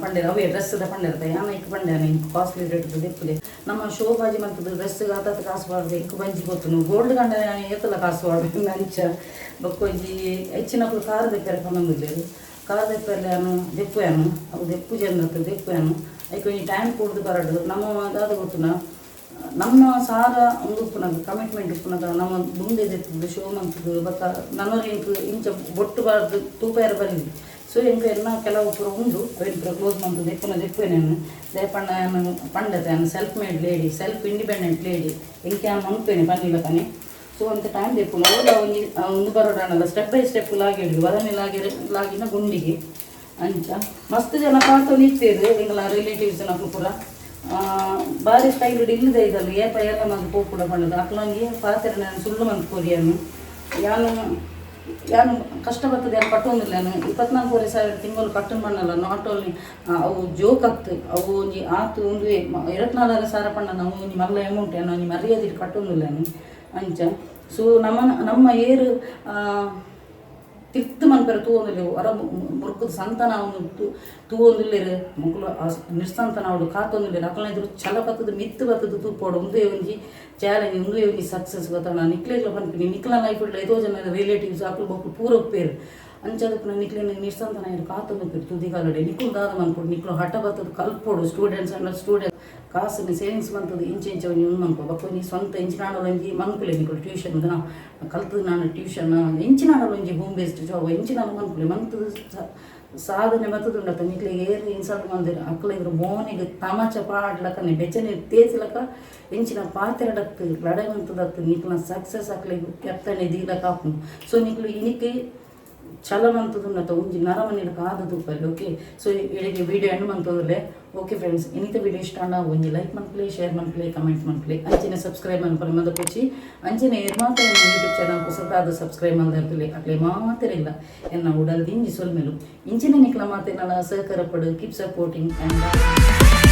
ಪಂಡೇರ ಅವೇ ಡ್ರೆಸ್ದ ಪಂಡೇರ್ತ ಯಾನ ಇಕ್ಕು ಪಂಡೇನ ಇಂಕು ಕಾಸ್ಟ್ಲಿ ರೇಟ್ ದೆಪ್ಪುದೆ ನಮ್ಮ ಶೋಭಾಜಿ ಮಂತದ್ದು ಡ್ರೆಸ್ಗೆ ಆತತ್ ಕಾಸು ಬಾರ್ದು ಇಂಕು ಬಂಜಿ ಗೊತ್ತು ಗೋಲ್ಡ್ ಗಂಡ ಏತಲ್ಲ ಕಾಸು ಬಾರ್ದು ಅಂಚ ಬಕ್ಕೊಂಜಿ ಹೆಚ್ಚಿನಕ್ಕಳು ಕಾರು ದೆಪ್ಪರೆ ಪನ್ನೊಂದಿಲ್ಲೇರು ಕಾರು ದೆಪ್ಪಲ್ಲಿ ನಾನು ದೆಪ್ಪುಯಾನು ಅವು ದೆಪ್ಪು ಜನತ್ತು ದೆಪ್ಪುಯಾನು ಅದಕ್ಕೆ ಒಂಜಿ ಟೈಮ್ ಕೊಡ್ದು ಬರಡು ನಮ್ಮ ಅದಾದ ಗೊತ್ತುನ ನಮ್ಮ ಸಾರ ಒಂದು ಉಪ್ಪುನದು ಕಮಿಟ್ಮೆಂಟ್ ಉಪ್ಪುನದ ನಮ್ಮ ಮುಂದೆ ದೆಪ್ಪುದು ಶೋ ಮಂತದ್ದು ಬತ್ತ ನನ್ನೂರು ಇಂಚ ಬೊಟ್ಟು ಬಾರ್ದು ತೂಪ ಯಾರು ಬರಲಿ. ಸೊ ಎಂಕು ಎಲ್ಲ ಕೆಲವು ಪೂರ ಉಂಡು ಅವೇನು ಪೂರ ಕ್ಲೋಸ್ ಮಂತದ್ದು ದೆಪ್ಪುನ ದೆಪ್ಪೇನೇನು ದಯಪಣ್ಣ ಪಂಡತೆ self made lady self independent lady ಎಂಕೆ ಮನ್ಪೇನೆ ಪನ್ನಿಲ್ಲ ತಾನೆ. ಸೊ ಅಂತ ಟೈಮ್ ದೆಪ್ಪುನ ಓದ ಒಂದು ಬರೋಡಲ್ಲ ಸ್ಟೆಪ್ ಬೈ ಸ್ಟೆಪ್ ಲಾಗಿಡಿ ವರನೆ ಲಾಗಿನ ಗುಂಡಿಗೆ ಅಂಚ ಮಸ್ತ್ ಜನ ಪಾತ್ರ ನಿಂತೇರು ಎಂಗಳ ರಿಲೇಟಿವ್ಸ್ ನಕ್ಕು ಪೂರ ಭಾರಿ ಸ್ಟೈಲ್ ಇಲ್ಲದೆ ಇದಲ್ಲ ಏಪ ಎಲ್ಲ ಮಂದು ಪೋ ಕೂಡ ಬಂದದ್ದು ಅಕ್ಲಂಗೆ ಪಾತ್ರೆ ನಾನು ಸುಳ್ಳು ಮಂದು ಕೋರಿಯನ್ನು ಯಾನು ಕಷ್ಟ ಬರ್ತದೆ ಯಾರು ಕಟ್ಟೋದಿಲ್ಲ ನಾನು 24,000 ತಿಂಗಳು ಕಟ್ಟನ್ ಮಾಡಲ್ಲ ನಾಟ್ ಓನ್ಲಿ ಅವು ಜೋಕ್ ಆಗ್ತದೆ ಅವು ಒಂಜಿ ಆತು ಒಂದು 24,000 ಪಣ್ಣ ನಾವು ಒಂಜಿ ಮಲ್ಲ ಅಮೌಂಟ್ ಏನು ಒಂಜಿ ಮರ್ಯಾದೆ ಕಟ್ಟೋದಿಲ್ಲ ನಾನು ಅಂಚ. ಸೊ ನಮ್ಮ ಏರು ತಿರ್ತು ಮನ್ಪೆರ ತೂವೊಂದಿಲ್ಲ ಹೊರ ಮುರುಕದ ಸಂತಾನ ಅವನು ತೂವೊಂದಿಲ್ಲೇರು ಮಕ್ಕಳು ನಿರ್ಸಂತಾನ ಅವಳು ಕಾತೊಂದಿಲ್ಲ ಅಕ್ಕಲ ಇದ್ರು ಛಲ ಬರ್ತದೆ ಮಿತ್ತು ಬರ್ತದೆ ತೂಪೋಡು ಒಂದೇ ಒಂಜಿ ಚಾಲೆಂಜ್ ಒಂದೇ ಒಂಜಿ ಸಕ್ಸಸ್ ಗೊತ್ತಾಣ ನಿಕ್ಲೇಗ್ಲ ಬಂದ್ಬಿಡಿ ನಿಕ್ಲ ಲೈಫ್ ಇಡ್ಲ ಐದೋ ಜನ ರಿಲೇಟಿವ್ಸ್ ಆಕಳು ಮಕ್ಕಳು ಪೂರ ಒಪ್ಪೇರು ಅಂಚದಕ್ಕೆ ನಾನು ನಿಕ್ಲಿನ ನಿರ್ಸಂತಾನ ಇರು ಕಾತೊಂದಿಪ್ಪೇರು ತುದಿಗಾಲಡೆ ನಿಕ್ಲು ದಾದ ಮನ್ಕೊಡು ನಿಕ್ಲು ಹಠ ಬರ್ತದೆ ಕಲ್ಪೋಡು ಸ್ಟೂಡೆಂಟ್ಸ್ ಅಂಡ್ ಸ್ಟೂಡೆಂಟ್ ಕಾಸು ಸೇವಿಂಗ್ಸ್ ಬಂತದ್ದು ಇಂಚೆ ಒಂದು ಮನ್ಕೊ ಬಕ್ಕೊಂಜಿ ಸ್ವಂತ ಇಂಚಿನಾಡಲು ಒಂಜಿ ಮನ್ಕುಲೆ ನಿಕ್ಳು ಟ್ಯೂಷನ್ ನಾವು ಕಲ್ತದ್ದು ನಾನು ಟ್ಯೂಷನ್ ಇಂಚಿನಾಡಲು ಒಂಜಿ ಹೋಮ್ ಬೇಸ್ಡ್ ಜಾಬ್ ಇಂಚಿನಾಡು ಮನ್ಕುಲೆ ಮಂತದ್ದು ಸಾಧನೆ ಬರ್ತದೆ ಉಂಡತ್ತ ನಿಕ್ಲಿಗೆ ಏರು ಇನ್ಸಲ್ಟ್ ಮಂದಿರ ಅಕ್ಕಲ ಇದ್ರು ಮೋನಿಗೆ ತಮಾಚ ಪಾಡ್ಲಕ್ಕನೆ ಬೆಚ್ಚನೆ ತೇಜ್ಲಕ್ಕ ಇಂಚಿನ ಪಾತ್ರೆಡತ್ತು ಲಡೆ ಮಂತದತ್ತು ನಿಕ್ಲ ಸಕ್ಸಸ್ ಅಕ್ಲಿಗೆ ಕೆತ್ತನೆ ದೀಲಕ್ಕ ಹಾಕು. ಸೊ ನಿಕ್ಲು ಇನಿಕ್ಕೆ ಛಲ ಮಂತದುನ್ನತ ಒಂಜಿ ನರಮನೆಯ ಕಾದದು ಪಲ್ಲಿ ಓಕೆ. ಸೊ ಇಳಿಗೆ ವೀಡಿಯೋ ಎಂಡ್ ಮಂತೋದಲ್ಲೇ ಓಕೆ ಫ್ರೆಂಡ್ಸ್ ಇನ್ನಿತ ವೀಡಿಯೋ ಇಷ್ಟ ಒಂಜಿ ಲೈಕ್ ಮನ್ಪ್ಲೆ ಶೇರ್ ಮನ್ಪ್ಲೆ ಕಮೆಂಟ್ ಮನ್ಪ್ಲೆ ಅಂಚಿನ ಸಬ್ಸ್ಕ್ರೈಬ್ ಮನ್ಪಲೆ ಮದ ಕೊಚ್ಚಿ ಅಂಚಿನ ಮಾತ್ರ ಯೂಟ್ಯೂಬ್ ಚಾನಲ್ ಹೊಸತಾದ ಸಬ್ಸ್ಕ್ರೈಬ್ ಮಾಡಿರ್ತಿಲ್ಲ ಅಕ್ಲೆ ಮಾತ್ರ ಇಲ್ಲ ಎನ್ನ ಉಡಲ್ದಿಂಜಿ ಸೊಲ್ಮೆಲು ಇಂಚಿನ ನಿಕ್ಲ ಮಾತೆ ನನ್ನ ಸಹಕಾರ ಪಡು ಕೀಪ್ ಸಪೋರ್ಟಿಂಗ್ ಆ್ಯಂಡ್